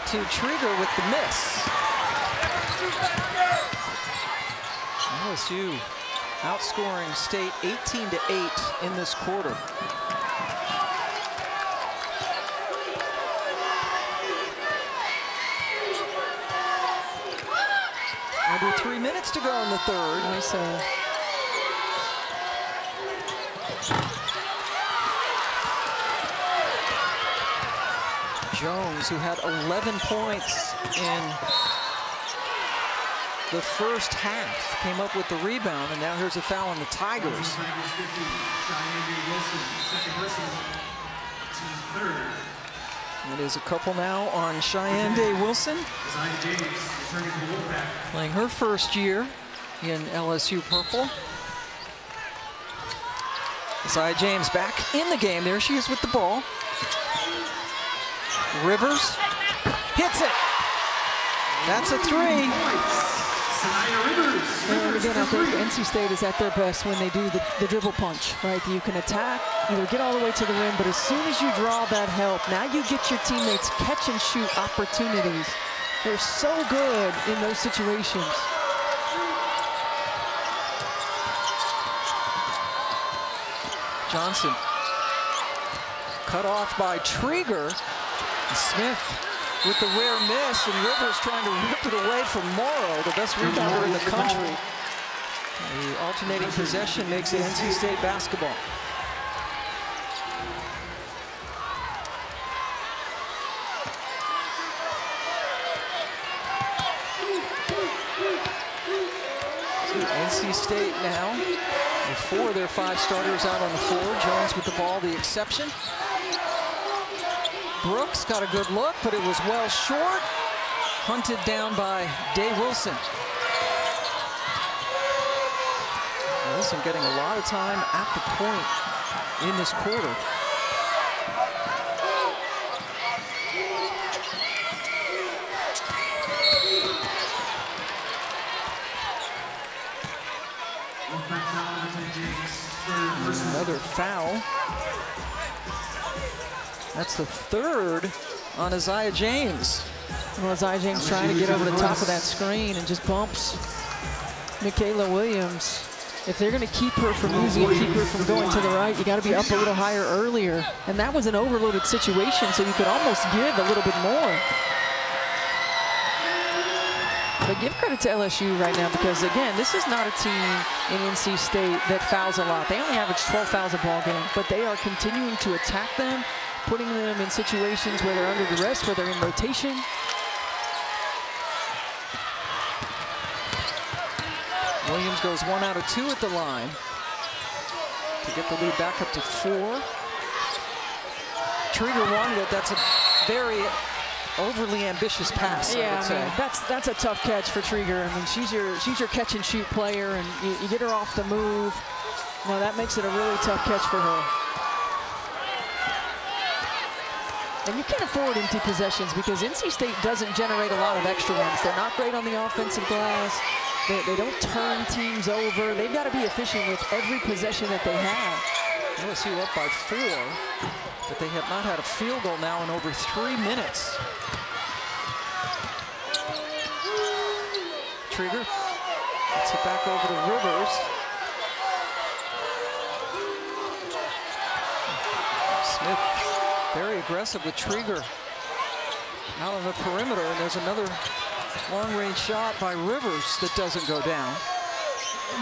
to Trieger with the miss. LSU outscoring State 18-8 in this quarter. Under 3 minutes to go in the third. Nice. Jones, who had 11 points in the first half, came up with the rebound, and now here's a foul on the Tigers. It is a couple now on Cheyenne Day Wilson, playing her first year in LSU purple. Zia James back in the game. There she is with the ball. Rivers hits it. That's a 3. And again, I think NC State is at their best when they do the dribble punch, right? You can attack, either get all the way to the rim, but as soon as you draw that help, now you get your teammates catch and shoot opportunities. They're so good in those situations. Johnson cut off by Trieger. Smith with the rare miss, and Rivers trying to rip it away from Morrow, the best rebounder in the country. The alternating possession makes it NC State basketball. So NC State now with 4 of their 5 starters out on the floor. Jones with the ball, the exception. Brooks got a good look, but it was well short. Hunted down by Day Wilson. Wilson getting a lot of time at the point in this quarter. Another foul. That's the 3rd on Zia James. Well, Zia James trying to get over the top of that screen and just bumps Michaela Williams. If they're going to keep her from using it, keep her from going to the right, you got to be up a little higher earlier. And that was an overloaded situation, so you could almost give a little bit more. But give credit to LSU right now because, again, this is not a team in NC State that fouls a lot. They only average 12 fouls a ball game, but they are continuing to attack them, putting them in situations where they're under duress, where they're in rotation. Williams goes 1 out of 2 at the line to get the lead back up to 4. Trieger wanted it. That's a very overly ambitious pass, I would say. That's a tough catch for Trieger. I mean, she's your catch and shoot player, and you get her off the move. No, that makes it a really tough catch for her. And you can't afford empty possessions because NC State doesn't generate a lot of extra ones. They're not great on the offensive glass. They don't turn teams over. They've got to be efficient with every possession that they have. LSU up by 4, but they have not had a field goal now in over 3 minutes. Trieger gets it back over to Rivers. Smith very aggressive with Trieger out on the perimeter, and there's another long-range shot by Rivers that doesn't go down.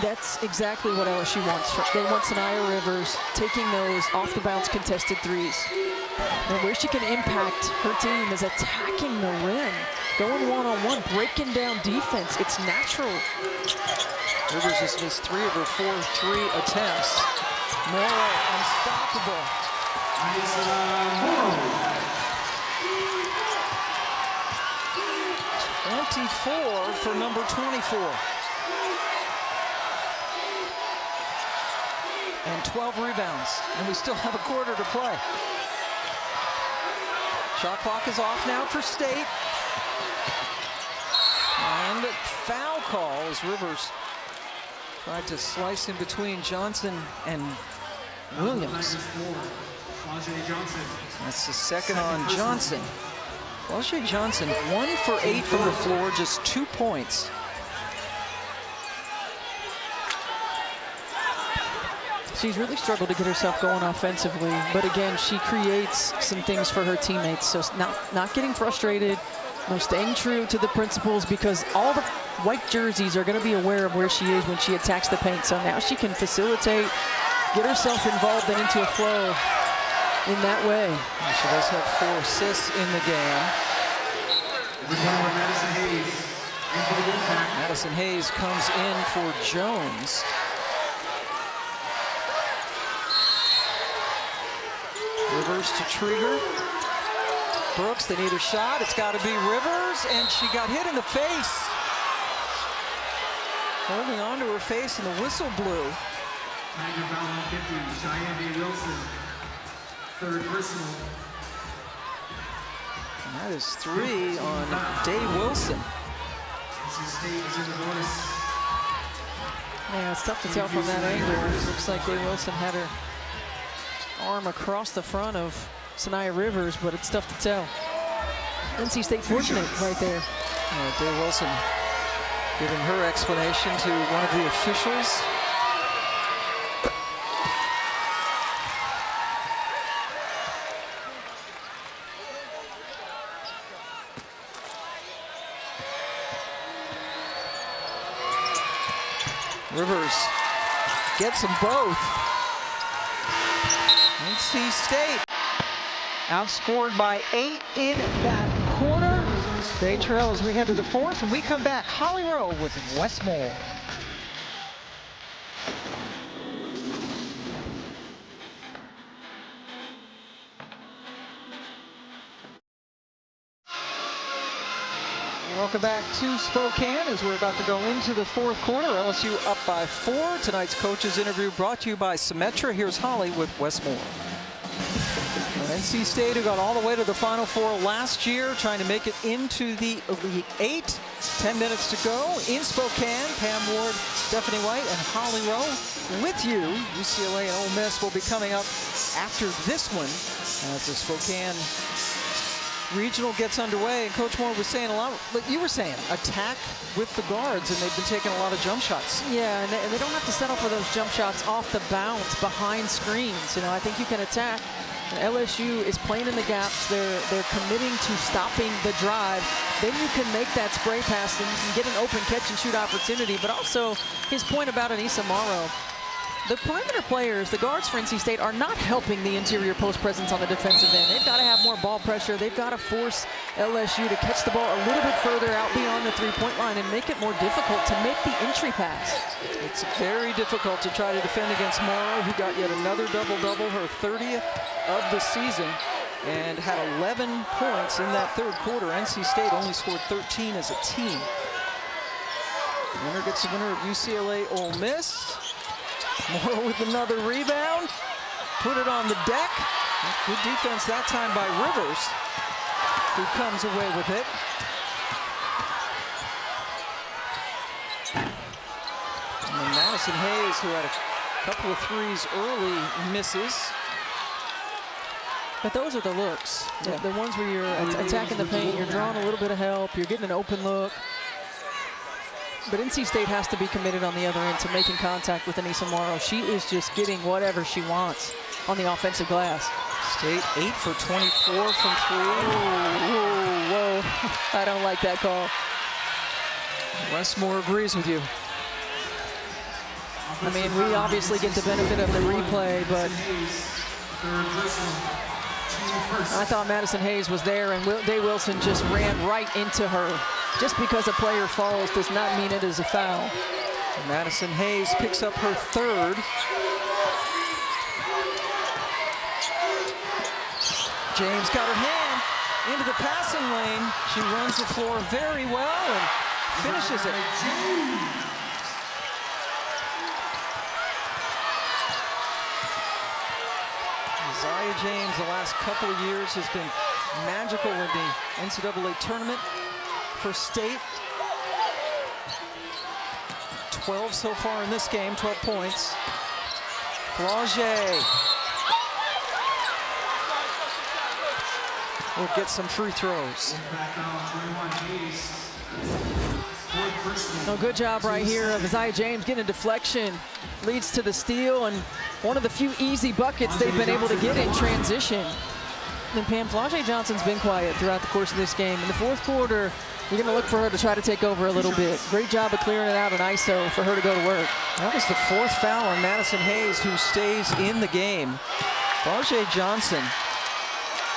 That's exactly what LSU wants. They want Sanaya Rivers taking those off-the-bounce contested threes. And where she can impact her team is attacking the rim, going one-on-one, breaking down defense. It's natural. Rivers has missed 3 of her 4 3 attempts. Morrow unstoppable. 24 for number 24. And 12 rebounds, and we still have a quarter to play. Shot clock is off now for State. And foul call as Rivers tried to slice in between Johnson and Williams. That's the second on Johnson. Flau'jae Johnson, 1 for 8 from the floor, just 2 points. She's really struggled to get herself going offensively, but again, she creates some things for her teammates. So not getting frustrated, staying true to the principles, because all the white jerseys are going to be aware of where she is when she attacks the paint. So now she can facilitate, get herself involved and into a flow in that way. And she does have 4 assists in the game. Madison Hayes comes in for Jones. Rivers to Trieger. Brooks, they need a shot. It's got to be Rivers, and she got hit in the face. Holding on to her face, and the whistle blew. Tiger foul on 50, Cheyenne Day Wilson. 3rd personal. And that is 3 on Day Wilson. NC State is in the bonus. Yeah, it's tough to tell from that angle. It looks like Day Wilson had her arm across the front of Sanaya Rivers, but it's tough to tell. NC State fortunate right there. Day Wilson giving her explanation to one of the officials. Rivers gets them both. NC State outscored by 8 in that quarter. They trail as we head to the 4th, and we come back. Holly Rowe with Westmore. Welcome back to Spokane as we're about to go into the 4th quarter. LSU up by 4. Tonight's coaches interview brought to you by Symetra. Here's Holly with Westmore. NC State, who got all the way to the Final Four last year, trying to make it into the Elite 8. 10 minutes to go in Spokane. Pam Ward, Stephanie White, and Holly Rowe with you. UCLA and Ole Miss will be coming up after this one as the Spokane Regional gets underway. And Coach Moore was saying a lot, like you were saying, attack with the guards, and they've been taking a lot of jump shots. Yeah, and they don't have to settle for those jump shots off the bounce behind screens. I think you can attack. LSU is playing in the gaps. They're committing to stopping the drive. Then you can make that spray pass and you can get an open catch and shoot opportunity. But also his point about Anissa Morrow, the perimeter players, the guards for NC State, are not helping the interior post presence on the defensive end. They've got to have more ball pressure. They've got to force LSU to catch the ball a little bit further out beyond the three-point line and make it more difficult to make the entry pass. It's very difficult to try to defend against Morrow, who got yet another double-double, her 30th of the season, and had 11 points in that third quarter. NC State only scored 13 as a team. Winner gets the winner of UCLA Ole Miss. Morrow with another rebound. Put it on the deck. Good defense that time by Rivers, who comes away with it. And then Madison Hayes, who had a couple of threes early, misses. But those are the looks. Yeah. The ones where you're attacking the paint, you're drawing a little bit of help, you're getting an open look. But NC State has to be committed on the other end to making contact with Anissa Morrow. She is just getting whatever she wants on the offensive glass. State 8 for 24 from 3. Whoa. I don't like that call. Westmore agrees with you. I mean, we obviously get the benefit of the replay, but I thought Madison Hayes was there, and Day Wilson just ran right into her. Just because a player falls does not mean it is a foul. Madison Hayes picks up her third. James got her hand into the passing lane. She runs the floor very well and finishes it. Isaiah James, the last couple of years, has been magical in the NCAA tournament for State. 12 so far in this game, 12 points. Flaugier will get some free throws. Oh, good job right here of Isaiah James getting a deflection. Leads to the steal and one of the few easy buckets they've been able to get in transition. And Pam, Flaugier Johnson's been quiet throughout the course of this game. In the fourth quarter, you're going to look for her to try to take over a little bit. Great job of clearing it out in ISO for her to go to work. That was the fourth foul on Madison Hayes, who stays in the game. Flaugier Johnson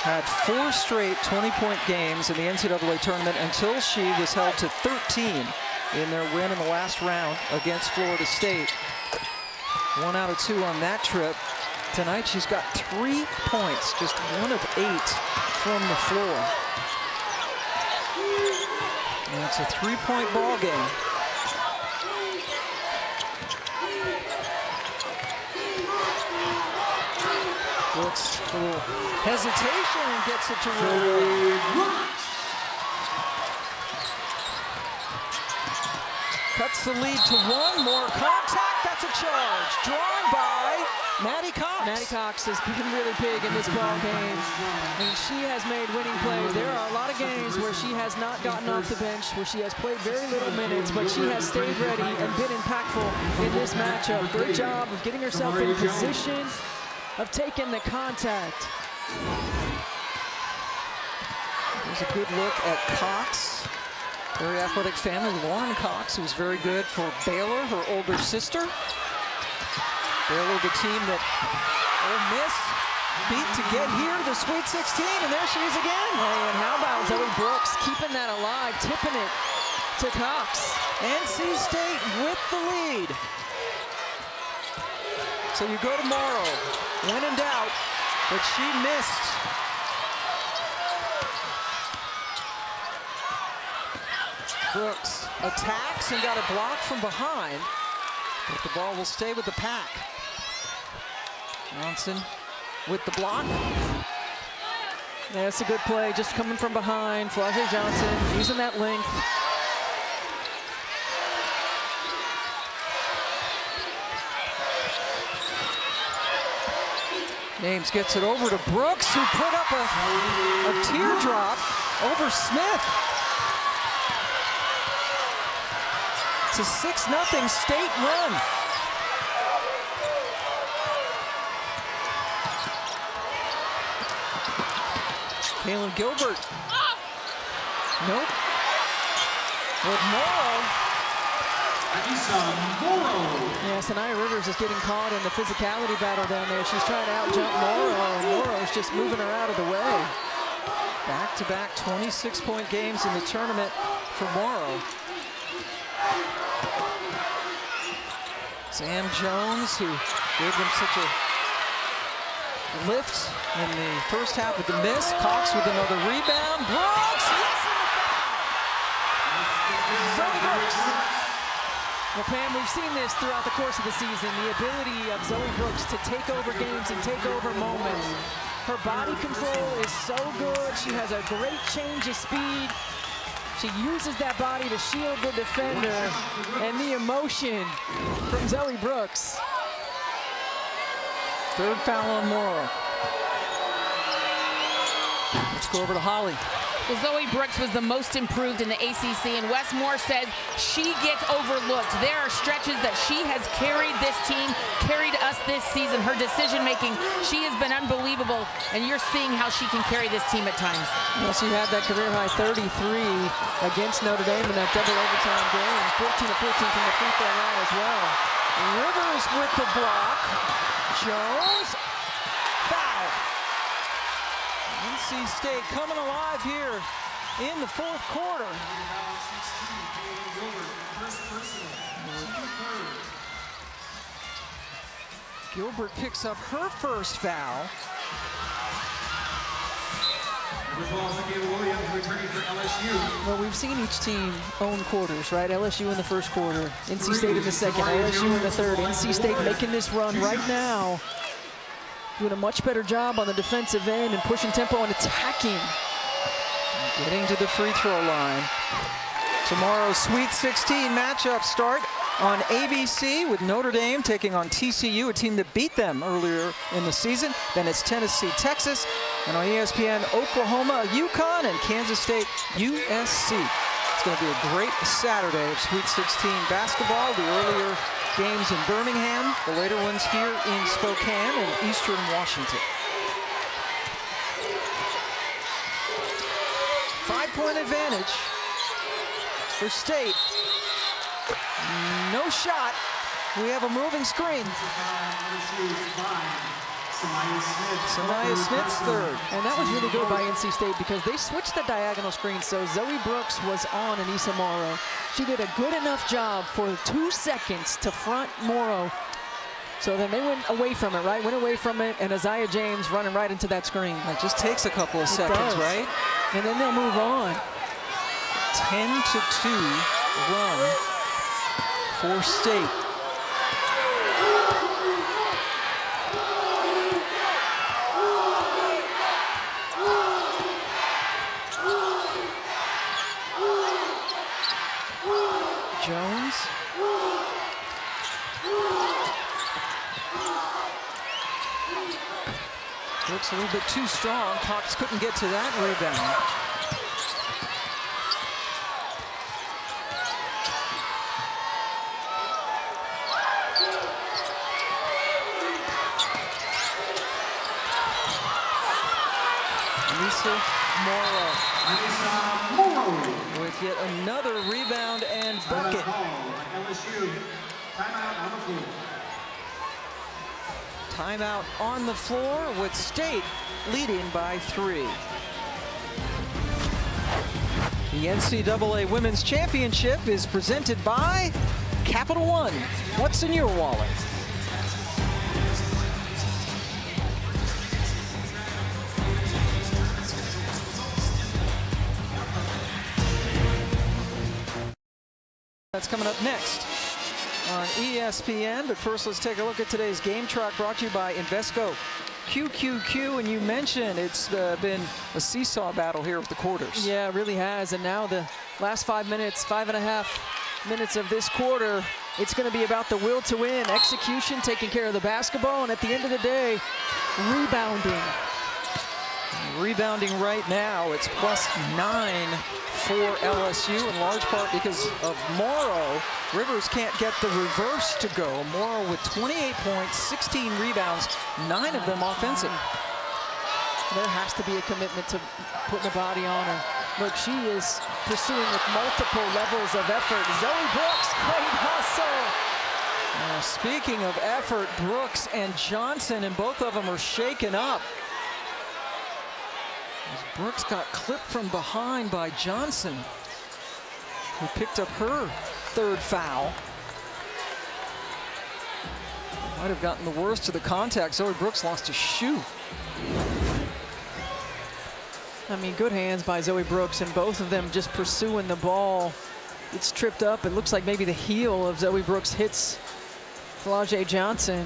had 4 straight 20-point games in the NCAA tournament until she was held to 13 in their win in the last round against Florida State. 1 out of 2 on that trip. Tonight she's got 3 points, just 1 of 8 from the floor. And it's a 3-point ball game. Brooks, a little hesitation, and gets it to roll. Cuts the lead to 1. More contact. That's a charge. Drawn by Maddie Cox. Maddie Cox has been really big in this ball game. And she has made winning plays. There are a lot of games where she has not gotten off the bench, where she has played very little minutes, but she has stayed ready and been impactful in this matchup. Great job of getting herself in position, of taking the contact. There's a good look at Cox. Very athletic family. Lauren Cox, who was very good for Baylor, her older sister. Baylor, the team that Ole Miss beat to get here to the Sweet 16, and there she is again. And how about Zoe Brooks keeping that alive, tipping it to Cox. NC State with the lead. So you go to Morrow, when in doubt, but she missed. Brooks attacks and got a block from behind, but the ball will stay with the Pack. Johnson with the block. Yeah, it's a good play, just coming from behind. Flaugier Johnson using that length. James gets it over to Brooks, who put up a teardrop over Smith. It's a 6-0 State run. Kaylin Gilbert. Nope. With Morrow. Yeah, Sanaya Rivers is getting caught in the physicality battle down there. She's trying to out-jump Morrow, and Morrow's just moving her out of the way. Back-to-back 26-point games in the tournament for Morrow. Sam Jones, who gave them such a lift in the first half with the miss. Cox with another rebound. Brooks, yes, Zoe Brooks. Well, Pam, we've seen this throughout the course of the season, the ability of Zoe Brooks to take over games and take over moments. Her body control is so good. She has a great change of speed. She uses that body to shield the defender, and the emotion from Zoe Brooks. Third foul on Morrow. Let's go over to Holly. Well, Zoe Brooks was the most improved in the ACC, and Wes Moore says she gets overlooked. There are stretches that she has carried this team, carried us this season. Her decision-making, she has been unbelievable, and you're seeing how she can carry this team at times. Well, she had that career-high 33 against Notre Dame in that double overtime game, 14 of 14 from the free throw line as well. Rivers with the block. Jones, foul. NC State coming alive here in the fourth quarter. Gilbert picks up her first foul. Well, we've seen each team own quarters, right? LSU in the first quarter, NC State in the second, LSU in the third. NC State making this run right now, doing a much better job on the defensive end and pushing tempo and attacking. Getting to the free throw line. Tomorrow's Sweet 16 matchup start on ABC with Notre Dame taking on TCU, a team that beat them earlier in the season. Then it's Tennessee, Texas, and on ESPN, Oklahoma, UConn, and Kansas State, USC. It's going to be a great Saturday of Sweet 16 basketball. The earlier games in Birmingham, the later ones here in Spokane and Eastern Washington. 5-point advantage for State. No shot. We have a moving screen. Samaya Smith's third. And that was really good by NC State because they switched the diagonal screen, so Zoe Brooks was on Anissa Morrow. She did a good enough job for 2 seconds to front Morrow. So then they went away from it, right? Went away from it, and Isaiah James running right into that screen. It just takes a couple of seconds, right? And then they'll move on. 10-2 run for State. Jones. Looks a little bit too strong. Cox couldn't get to that rebound. Morrow with yet another rebound and bucket. LSU, timeout on the floor. Timeout on the floor with State leading by 3. The NCAA Women's Championship is presented by Capital One. What's in your wallet? That's coming up next on ESPN. But first, let's take a look at today's game track brought to you by Invesco QQQ. And you mentioned it's been a seesaw battle here with the quarters. Yeah, it really has. And now the last 5 minutes, 5.5 minutes of this quarter, it's going to be about the will to win, execution, taking care of the basketball, and at the end of the day, rebounding. Rebounding right now, it's +9 for LSU, in large part because of Morrow. Rivers can't get the reverse to go. Morrow with 28 points, 16 rebounds, 9 of them offensive. There has to be a commitment to putting the body on her. Look, she is pursuing with multiple levels of effort. Zoe Brooks Great hustle. Speaking of effort, Brooks and Johnson, and both of them are shaken up. As Brooks got clipped from behind by Johnson, who picked up her third foul. Might have gotten the worst of the contact. Zoe Brooks lost a shoe. I mean, good hands by Zoe Brooks, and both of them just pursuing the ball. It's tripped up. It looks like maybe the heel of Zoe Brooks hits Flau'jae Johnson.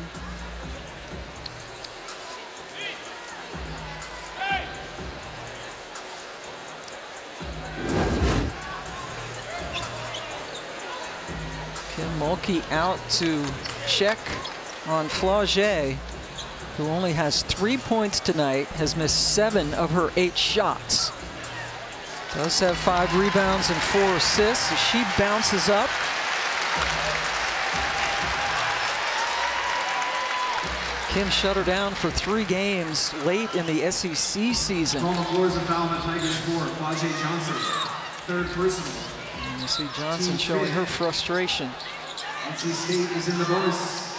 Kim Mulkey out to check on Flau'jae, who only has 3 points tonight, has missed 7 of her 8 shots. Does have 5 rebounds and 4 assists as she bounces up. Kim shut her down for 3 games late in the SEC season. On the floors of Salam and Tigers for Flau'jae Johnson. Third personal. And you see Johnson showing her frustration. NC State is in the bonus.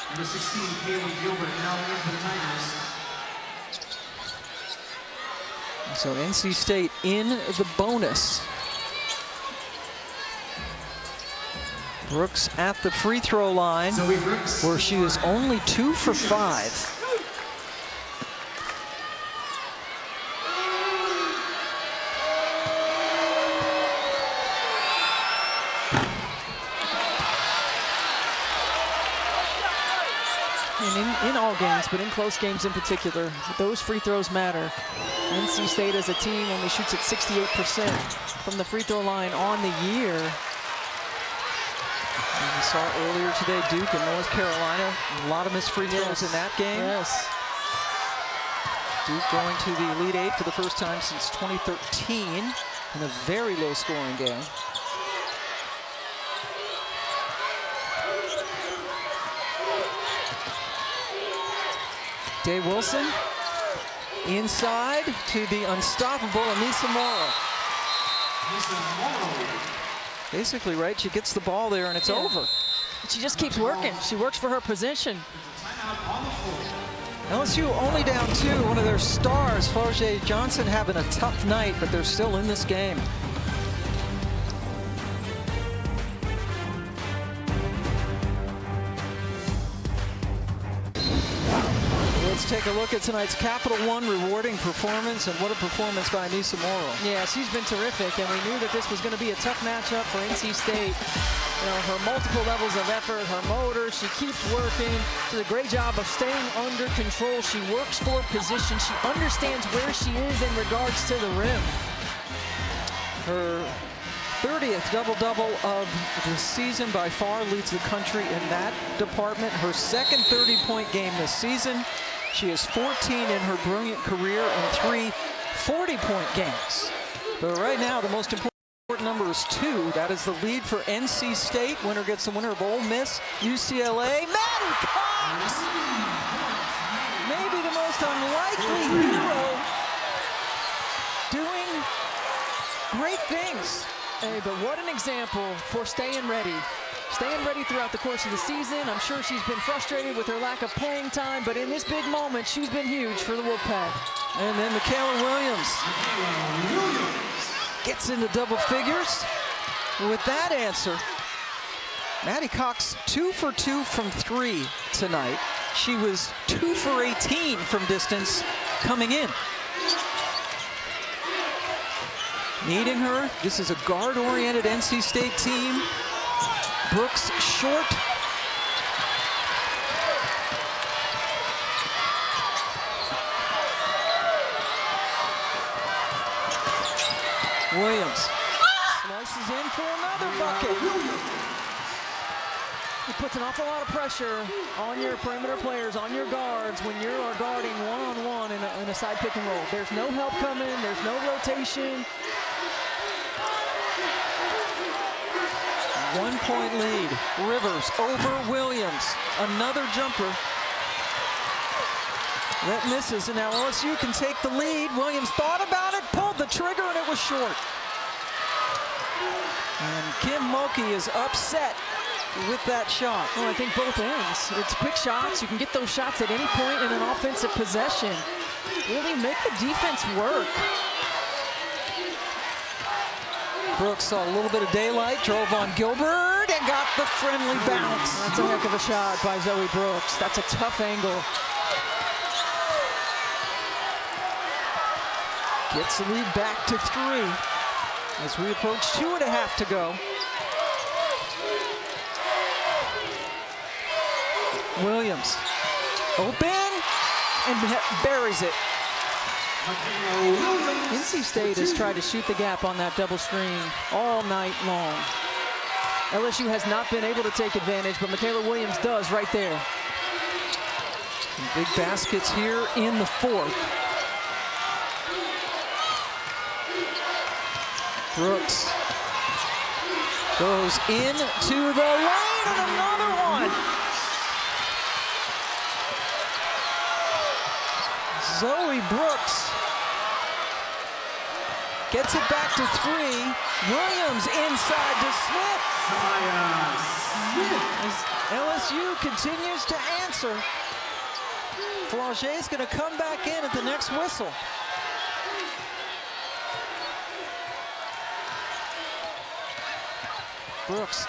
Number 16, Kaylee Gilbert, now in for the Tigers. So NC State in the bonus. Brooks at the free throw line, Zoe Brooks. where she is only 2 for 5. And in all games, but in close games in particular, those free throws matter. NC State as a team only shoots at 68% from the free throw line on the year. And we saw earlier today Duke and North Carolina, a lot of missed free throws in that game. Yes. Duke going to the Elite Eight for the first time since 2013 in a very low scoring game. Day Wilson inside to the unstoppable Anissa Morrow. Basically, right, she gets the ball there and it's over. She just keeps working. She works for her position. LSU only down 2, one of their stars, Flau'jae Johnson, having a tough night, but they're still in this game. Let's take a look at tonight's Capital One rewarding performance, and what a performance by Anissa Morrow. Yeah, she's been terrific, and we knew that this was going to be a tough matchup for NC State. You know, her multiple levels of effort, her motor, she keeps working. She does a great job of staying under control. She works for position. She understands where she is in regards to the rim. Her 30th double-double of the season, by far leads the country in that department. Her second 30-point game this season. She has 14 in her brilliant career and 3 40-point games. But right now, the most important number is 2. That is the lead for NC State. Winner gets the winner of Ole Miss, UCLA. Maddie Cox! Maybe the most unlikely hero doing great things. Hey, but what an example for staying ready. Staying ready throughout the course of the season. I'm sure she's been frustrated with her lack of playing time, but in this big moment, she's been huge for the Wolfpack. And then Michaela Williams gets into double figures. With that answer, Maddie Cox 2 for 2 from 3 tonight. She was 2 for 18 from distance coming in. Needing her, this is a guard-oriented NC State team. Brooks short. Williams slices in for another bucket. It puts an awful lot of pressure on your perimeter players, on your guards, when you are guarding one-on-one in a side pick and roll. There's no help coming, there's no rotation. 1-point lead. Rivers over Williams. Another jumper. That misses, and now LSU can take the lead. Williams thought about it, pulled the trigger, and it was short. And Kim Mulkey is upset with that shot. Well, I think both ends. It's quick shots. You can get those shots at any point in an offensive possession. Really make the defense work. Brooks saw a little bit of daylight, drove on Gilbert, and got the friendly bounce. That's a heck of a shot by Zoe Brooks. That's a tough angle. Gets the lead back to 3 as we approach 2.5 to go. Williams open and buries it. NC State has tried to shoot the gap on that double screen all night long. LSU has not been able to take advantage, but Michaela Williams does right there. Some big baskets here in the 4th. Brooks goes into the lane and another one. Zoe Brooks gets it back to 3. Williams inside to Smith. As LSU continues to answer, Flauger's going to come back in at the next whistle. Brooks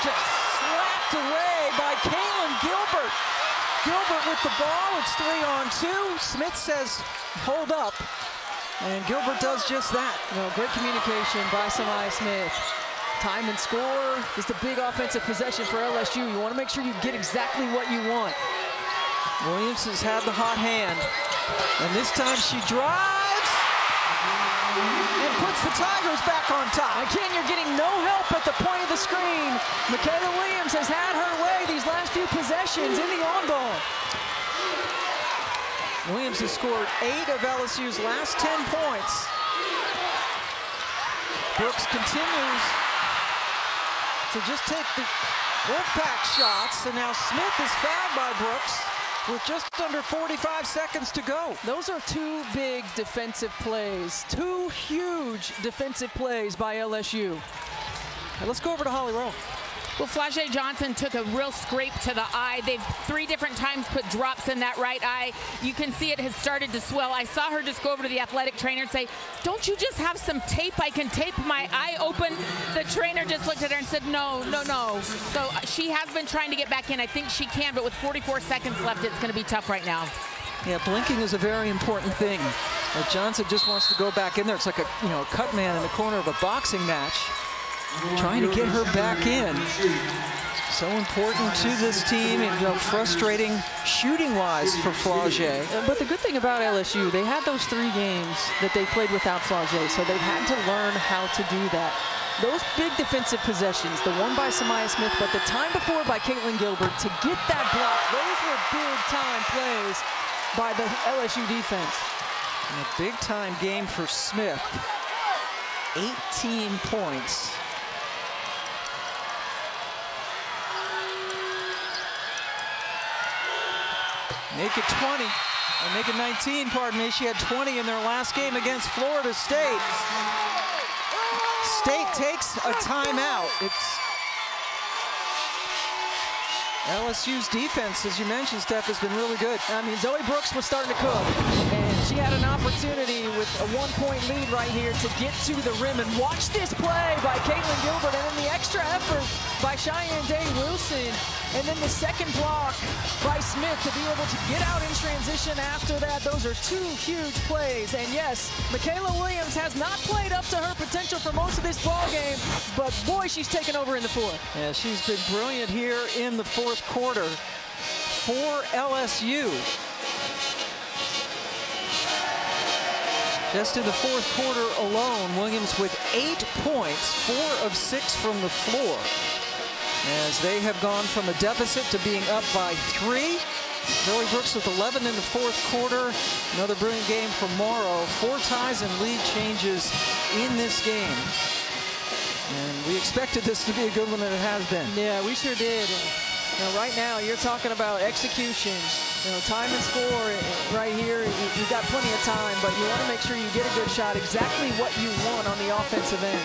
just slapped away by Kaylin Gilbert. Gilbert with the ball, it's 3-on-2. Smith says, hold up. And Gilbert does just that. Great communication by Samaya Smith. Time and score. Just a big offensive possession for LSU. You want to make sure you get exactly what you want. Williams has had the hot hand. And this time she drives and puts the Tigers back on top. Again, you're getting no help at the point of the screen. Michaela Williams has had her way these last few possessions in the on ball. Williams has scored 8 of LSU's last 10 points. Brooks continues to just take the Wolfpack shots, and now Smith is fouled by Brooks with just under 45 seconds to go. Those are 2 big defensive plays, 2 huge defensive plays by LSU. Let's go over to Holly Rowe. Well, Flauger Johnson took a real scrape to the eye. They've 3 different times put drops in that right eye. You can see it has started to swell. I saw her just go over to the athletic trainer and say, don't you just have some tape? I can tape my eye open. The trainer just looked at her and said, no. So she has been trying to get back in. I think she can, but with 44 seconds left, it's going to be tough right now. Yeah, blinking is a very important thing. Johnson just wants to go back in there. It's like a cut man in the corner of a boxing match, trying to get her back in. So important to this team, and frustrating shooting-wise for Flauger. But the good thing about LSU, they had those 3 games that they played without Flauger, so they've had to learn how to do that. Those big defensive possessions, the one by Samaya Smith, but the time before by Caitlin Gilbert, to get that block, those were big-time plays by the LSU defense. And a big-time game for Smith. 18 points. Make it 20, or make it 19, pardon me. She had 20 in their last game against Florida State. State takes a timeout. It's LSU's defense, as you mentioned, Steph, has been really good. I mean, Zoe Brooks was starting to cook, and she had an opportunity with a 1-point lead right here to get to the rim. And watch this play by Caitlin Gilbert, and then the extra effort by Cheyenne Day Wilson, and then the second block by Smith to be able to get out in transition after that. Those are 2 huge plays. And yes, Michaela Williams has not played up to her potential for most of this ball game, but boy, she's taken over in the 4th. Yeah, she's been brilliant here in the 4th quarter for LSU. Just in the 4th quarter alone, Williams with 8 points, 4 of 6 from the floor, as they have gone from a deficit to being up by 3. Zoe Brooks with 11 in the 4th quarter. Another brilliant game for Morrow. 4 ties and lead changes in this game. And we expected this to be a good one, and it has been. Yeah, we sure did. Right now, you're talking about execution. Time and score right here. You've got plenty of time, but you want to make sure you get a good shot, exactly what you want on the offensive end.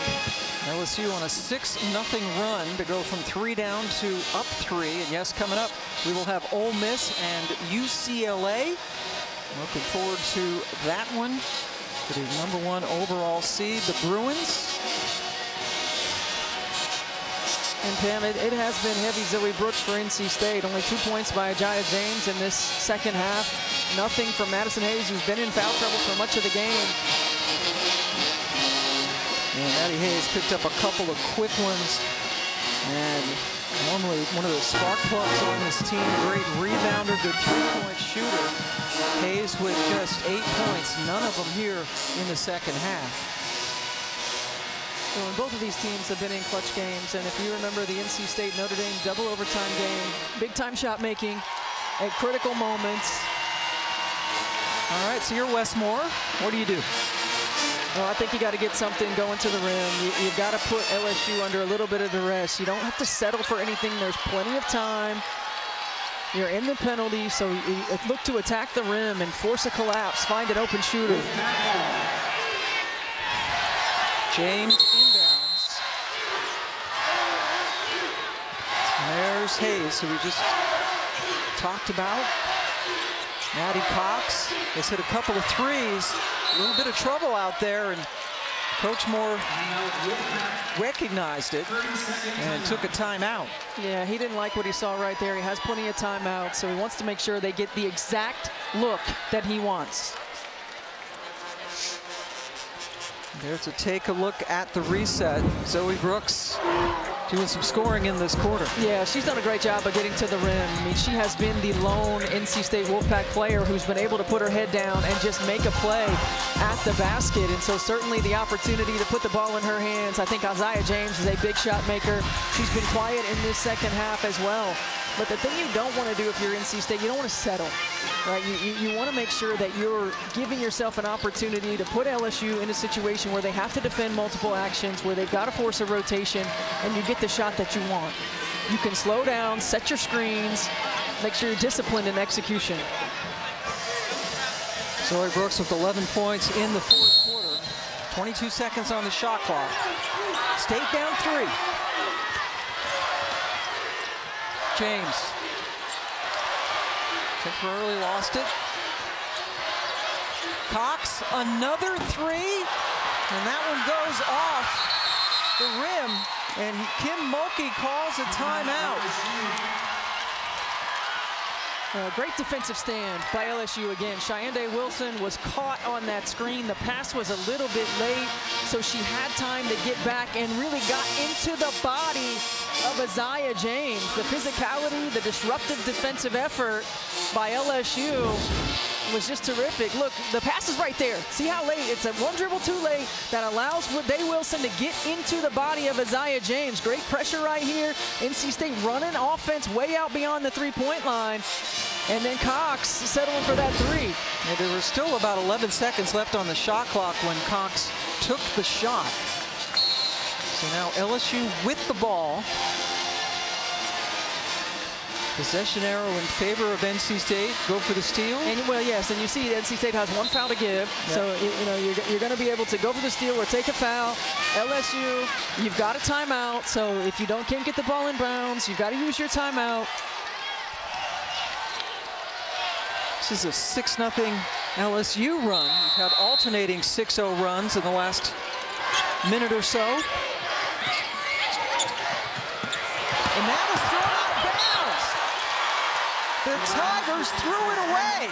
LSU on a 6-0 run to go from 3 down to up 3. And yes, coming up, we will have Ole Miss and UCLA. Looking forward to that one. For the #1 overall seed, the Bruins. And Pam, it has been heavy Zoe Brooks for NC State. Only 2 points by Jaya James in this second half. Nothing from Madison Hayes, who's been in foul trouble for much of the game. And Maddie Hayes picked up a couple of quick ones. And normally one of the spark plugs on this team. Great rebounder, good 3-point shooter. Hayes with just 8 points. None of them here in the second half. Well, both of these teams have been in clutch games, and if you remember the NC State Notre Dame double overtime game, big time shot making at critical moments. All right, so you're Westmore. What do you do? Well, I think you got to get something going to the rim. You've got to put LSU under a little bit of duress. You don't have to settle for anything. There's plenty of time. You're in the penalty, so you look to attack the rim and force a collapse, find an open shooter. James inbounds. And there's Hayes, who we just talked about. Maddie Cox has hit a couple of threes. A little bit of trouble out there, and Coach Moore recognized it and took a timeout. Yeah, he didn't like what he saw right there. He has plenty of timeouts, so he wants to make sure they get the exact look that he wants. There to take a look at the reset. Zoe Brooks doing some scoring in this quarter. Yeah, she's done a great job of getting to the rim. I mean, she has been the lone NC State Wolfpack player who's been able to put her head down and just make a play at the basket. And so certainly the opportunity to put the ball in her hands. I think Isaiah James is a big shot maker. She's been quiet in this second half as well. But the thing you don't want to do if you're NC State, you don't want to settle, right? You want to make sure that you're giving yourself an opportunity to put LSU in a situation where they have to defend multiple actions, where they've got to force a rotation, and you get the shot that you want. You can slow down, set your screens, make sure you're disciplined in execution. Zoe Brooks with 11 points in the fourth quarter. 22 seconds on the shot clock. State down 3. James temporarily lost it. Cox, another 3, and that one goes off the rim, and Kim Mulkey calls a timeout. Great defensive stand by LSU again. Cheyenne Wilson was caught on that screen. The pass was a little bit late, so she had time to get back and really got into the body of Isaiah James. The physicality, the disruptive defensive effort by LSU was just terrific. Look, the pass is right there. See how late? It's a one dribble too late that allows Day Wilson to get into the body of Isaiah James. Great pressure right here. NC State running offense way out beyond the three-point line. And then Cox settling for that 3. Yeah, there was still about 11 seconds left on the shot clock when Cox took the shot. So now LSU with the ball. Possession arrow in favor of NC State. Go for the steal. And well, yes, and you see NC State has 1 foul to give. Yep. So you're going to be able to go for the steal or take a foul. LSU, you've got a timeout. So if you can't get the ball in bounds, you've got to use your timeout. This is a 6-0 LSU run. We've had alternating 6-0 runs in the last minute or so. And that was thrown out of bounds. The Tigers threw it away.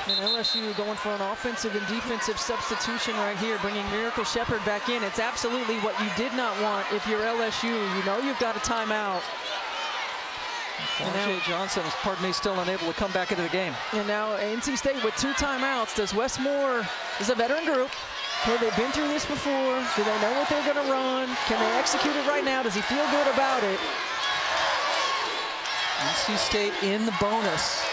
And LSU going for an offensive and defensive substitution right here, bringing Miracle Shepherd back in. It's absolutely what you did not want if you're LSU. You know you've got a timeout. Jay Johnson is, still unable to come back into the game. And now NC State with 2 timeouts. Does Westmore, is a veteran group. Okay, they've been through this before. Do they know what they're going to run? Can they execute it right now? Does he feel good about it? NC State in the bonus.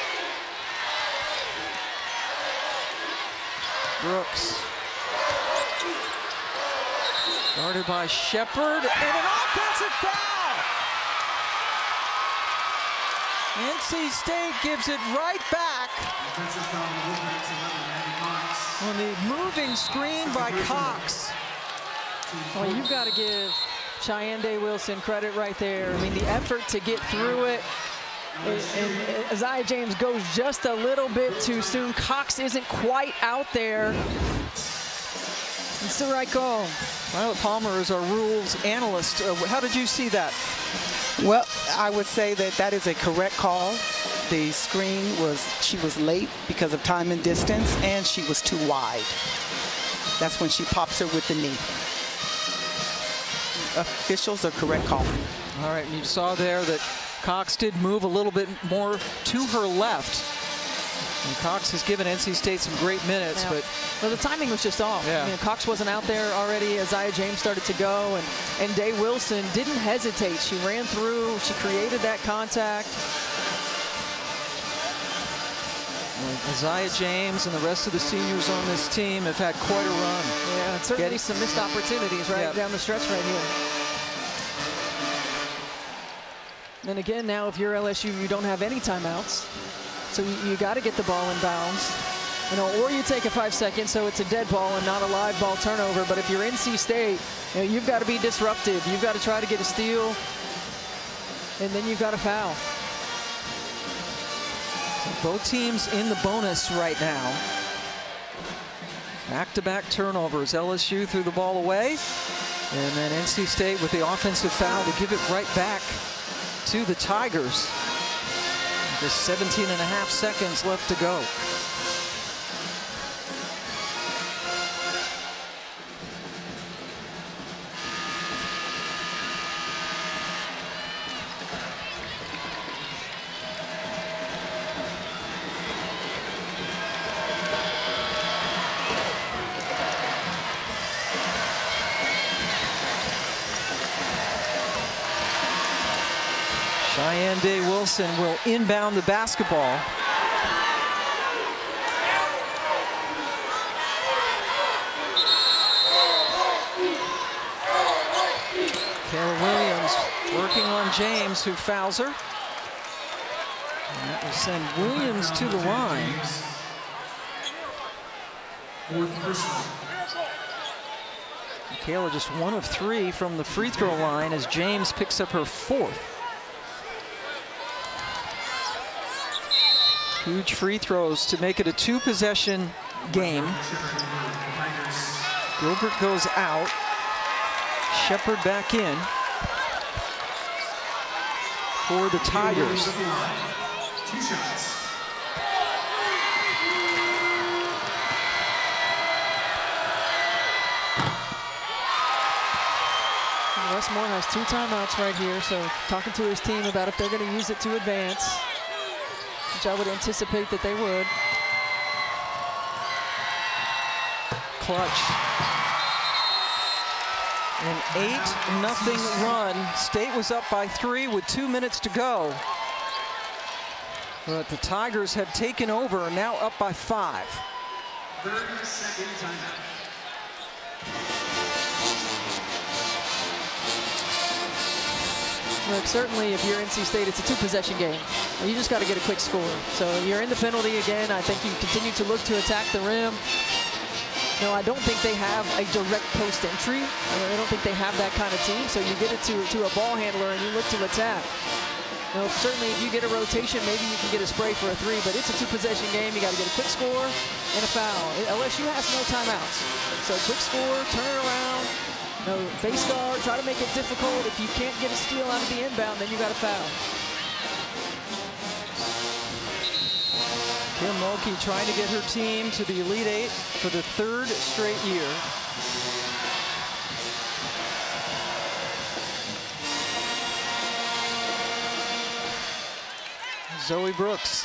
Brooks. Guarded by Shepherd, and an offensive foul! NC State gives it right back. Offensive foul, Wolfpack's 11, Maddie Cox. On the moving screen by Cox. Well, you've got to give Cheyenne Day-Wilson credit right there. I mean, the effort to get through it. And Isaiah James goes just a little bit too soon. Cox isn't quite out there. It's the right call. Violet Palmer is our rules analyst. How did you see that? Well, I would say that that is a correct call. The screen she was late because of time and distance, and she was too wide. That's when she pops her with the knee. Officials are correct call. All right, and you saw there that Cox did move a little bit more to her left. And Cox has given NC State some great minutes, Well, the timing was just off. Yeah. I mean, Cox wasn't out there already. Isaiah James started to go, and Day Wilson didn't hesitate. She ran through. She created that contact. Isaiah James and the rest of the seniors on this team have had quite a run. Yeah, and certainly some missed opportunities right down the stretch right here. And again, now if you're LSU, you don't have any timeouts. So you got to get the ball in bounds. You know, or you take a 5 seconds, so it's a dead ball and not a live ball turnover. But if you're NC State, you know, you've got to be disruptive. You've got to try to get a steal, and then you've got to foul. So both teams in the bonus right now. Back-to-back turnovers. LSU threw the ball away, and then NC State with the offensive foul to give it right back to the Tigers. Just 17.5 seconds left to go. Cheyenne Day-Wilson will inbound the basketball. Kayla Williams working on James, who fouls her. And that will send Williams to the line. Kayla just 1 of 3 from the free throw line as James picks up her 4th. Huge free throws to make it a 2-possession game. Gilbert goes out. Shepard back in for the Tigers. 2 shots. Westmore has 2 timeouts right here, so talking to his team about if they're going to use it to advance, which I would anticipate that they would. Clutch. An 8-0 run. State was up by 3 with 2 minutes to go. But the Tigers have taken over, now up by 5. 30-second timeout. Look, certainly if you're NC State, it's a 2-possession game. You just got to get a quick score. So you're in the penalty again. I think you continue to look to attack the rim. No, I don't think they have a direct post entry. I don't think they have that kind of team. So you get it to a ball handler and you look to attack. You know, certainly if you get a rotation, maybe you can get a spray for a 3, but it's a 2-possession game. You got to get a quick score and a foul. LSU has no timeouts. So quick score, turn it around. No, face guard, try to make it difficult. If you can't get a steal out of the inbound, then you got a foul. Kim Mulkey trying to get her team to the Elite 8 for the 3rd straight year. Zoe Brooks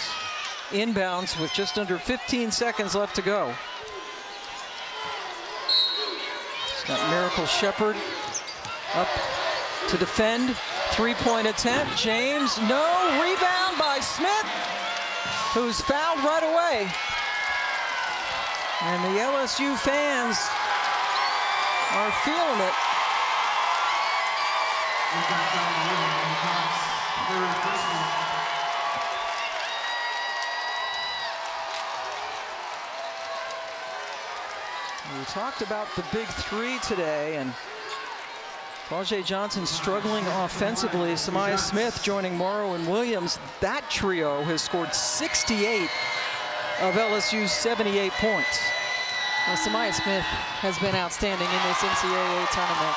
inbounds with just under 15 seconds left to go. Got Miracle Shepard up to defend. 3-point attempt. James, no. Rebound by Smith, who's fouled right away. And the LSU fans are feeling it. We talked about the big three today, and Tajay Johnson struggling offensively. Samaya Smith joining Morrow and Williams. That trio has scored 68 of LSU's 78 points. Well, Samaya Smith has been outstanding in this NCAA tournament.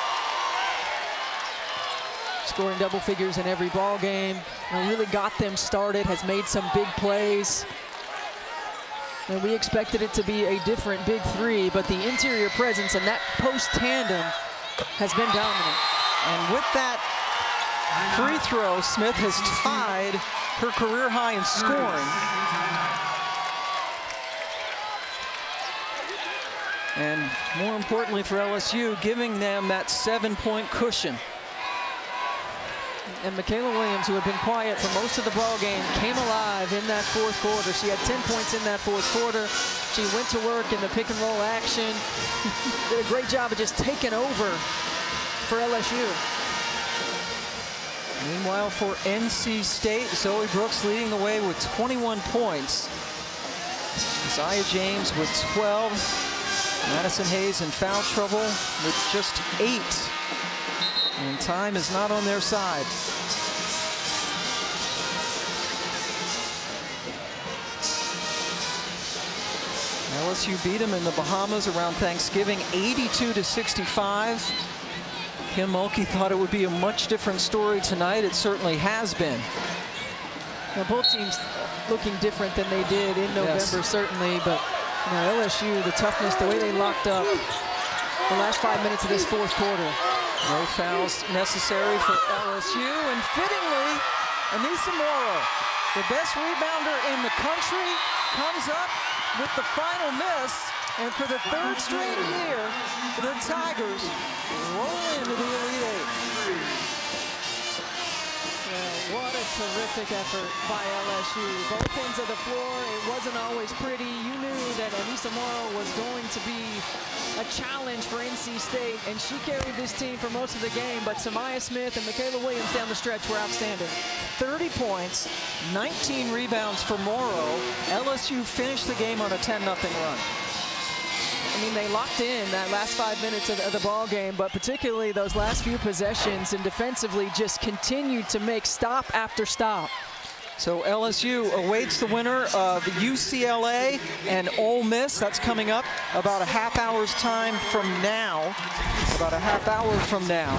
Scoring double figures in every ball game. Really got them started, has made some big plays. And we expected it to be a different big three, but the interior presence and that post tandem has been dominant. And with that free throw, Smith has tied her career high in scoring. And more importantly for LSU, giving them that 7-point cushion. And Michaela Williams, who had been quiet for most of the ball game, came alive in that fourth quarter. She had 10 points in that fourth quarter. She went to work in the pick and roll action. Did a great job of just taking over for LSU. Meanwhile, for NC State, Zoe Brooks leading the way with 21 points. Zaya James with 12. Madison Hayes in foul trouble with just 8. And time is not on their side. LSU beat them in the Bahamas around Thanksgiving, 82-65. Kim Mulkey thought it would be a much different story tonight. It certainly has been. Now, both teams looking different than they did in November, certainly, but you know, LSU, the toughness, the way they locked up the last 5 minutes of this fourth quarter. No fouls necessary for LSU, and fittingly, Anissa Morrow, the best rebounder in the country, comes up with the final miss, and for the third straight year, the Tigers roll into the Elite Eight. Yeah, what a terrific effort by LSU. Both ends of the floor, it wasn't always pretty. You knew that Anissa Morrow was going to be a challenge for NC State, and she carried this team for most of the game, but Samaya Smith and Michaela Williams down the stretch were outstanding. 30 points, 19 rebounds for Morrow. LSU finished the game on a 10-0 run. I mean, they locked in that last 5 minutes of the ball game, but particularly those last few possessions and defensively just continued to make stop after stop. So LSU awaits the winner of UCLA and Ole Miss. That's coming up about a half hour's time from now. About a half hour from now.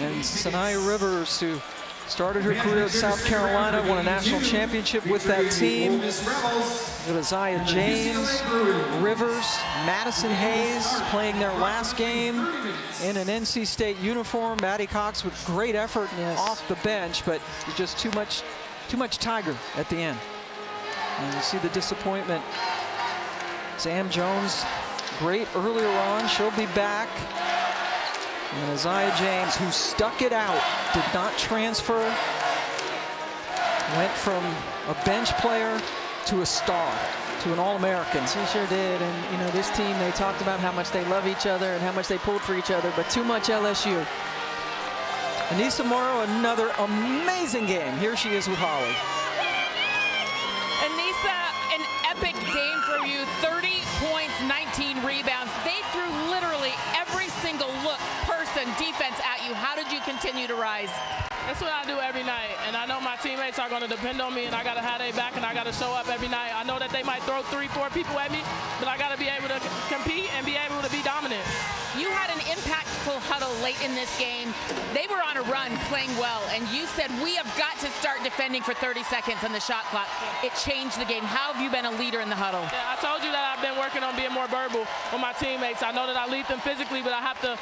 And Sanaya Rivers, who started her career at South Carolina, won a national championship with that team. Zaya James, Rivers, Madison Hayes playing their last game in an NC State uniform. Maddie Cox with great effort off the bench, but just too much Tiger at the end. And you see the disappointment. Sam Jones, great earlier on. She'll be back. And Zaya James, who stuck it out, did not transfer, went from a bench player to a star, to an All-American. She sure did, and you know, this team, they talked about how much they love each other and how much they pulled for each other, but too much LSU. Anissa Morrow, another amazing game. Here she is with Holly. Anissa, an epic game for you. 30 points, 19 rebounds. They threw literally every single look, person, defense at you. How did you continue to rise? That's what I do every night, and I know my teammates are going to depend on me, and I got to have their back, and I got to show up every night. I know that they might throw 3-4 people at me, but I got to be able to compete and be able to be dominant. You had an impactful huddle late in this game. They were on a run, playing well, and you said, we have got to start defending for 30 seconds on the shot clock. It changed the game. How have you been a leader in the huddle? Yeah, I told you that I've been working on being more verbal with my teammates. I know that I lead them physically, but I have to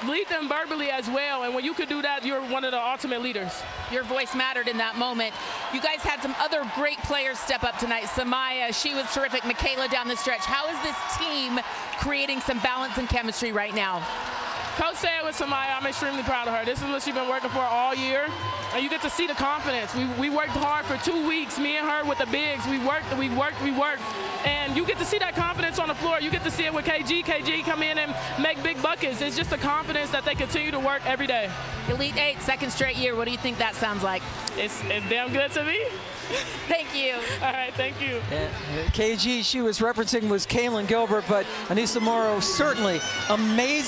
lead them verbally as well, and when you could do that, you're one of the ultimate leaders. Your voice mattered in that moment. You guys had some other great players step up tonight. Samaya, she was terrific. Michaela down the stretch. How is this team creating some balance and chemistry right now? Coach said with Samaya, I'm extremely proud of her. This is what she's been working for all year, and you get to see the confidence. We worked hard for 2 weeks, me and her with the bigs. We worked, and you get to see that confidence on the floor. You get to see it with KG. KG come in and make big buckets. It's just the confidence that they continue to work every day. Elite Eight, second straight year. What do you think that sounds like? It's damn good to me. Thank you. All right, thank you. KG she was referencing was Kaylin Gilbert, but Anissa Morrow certainly amazing.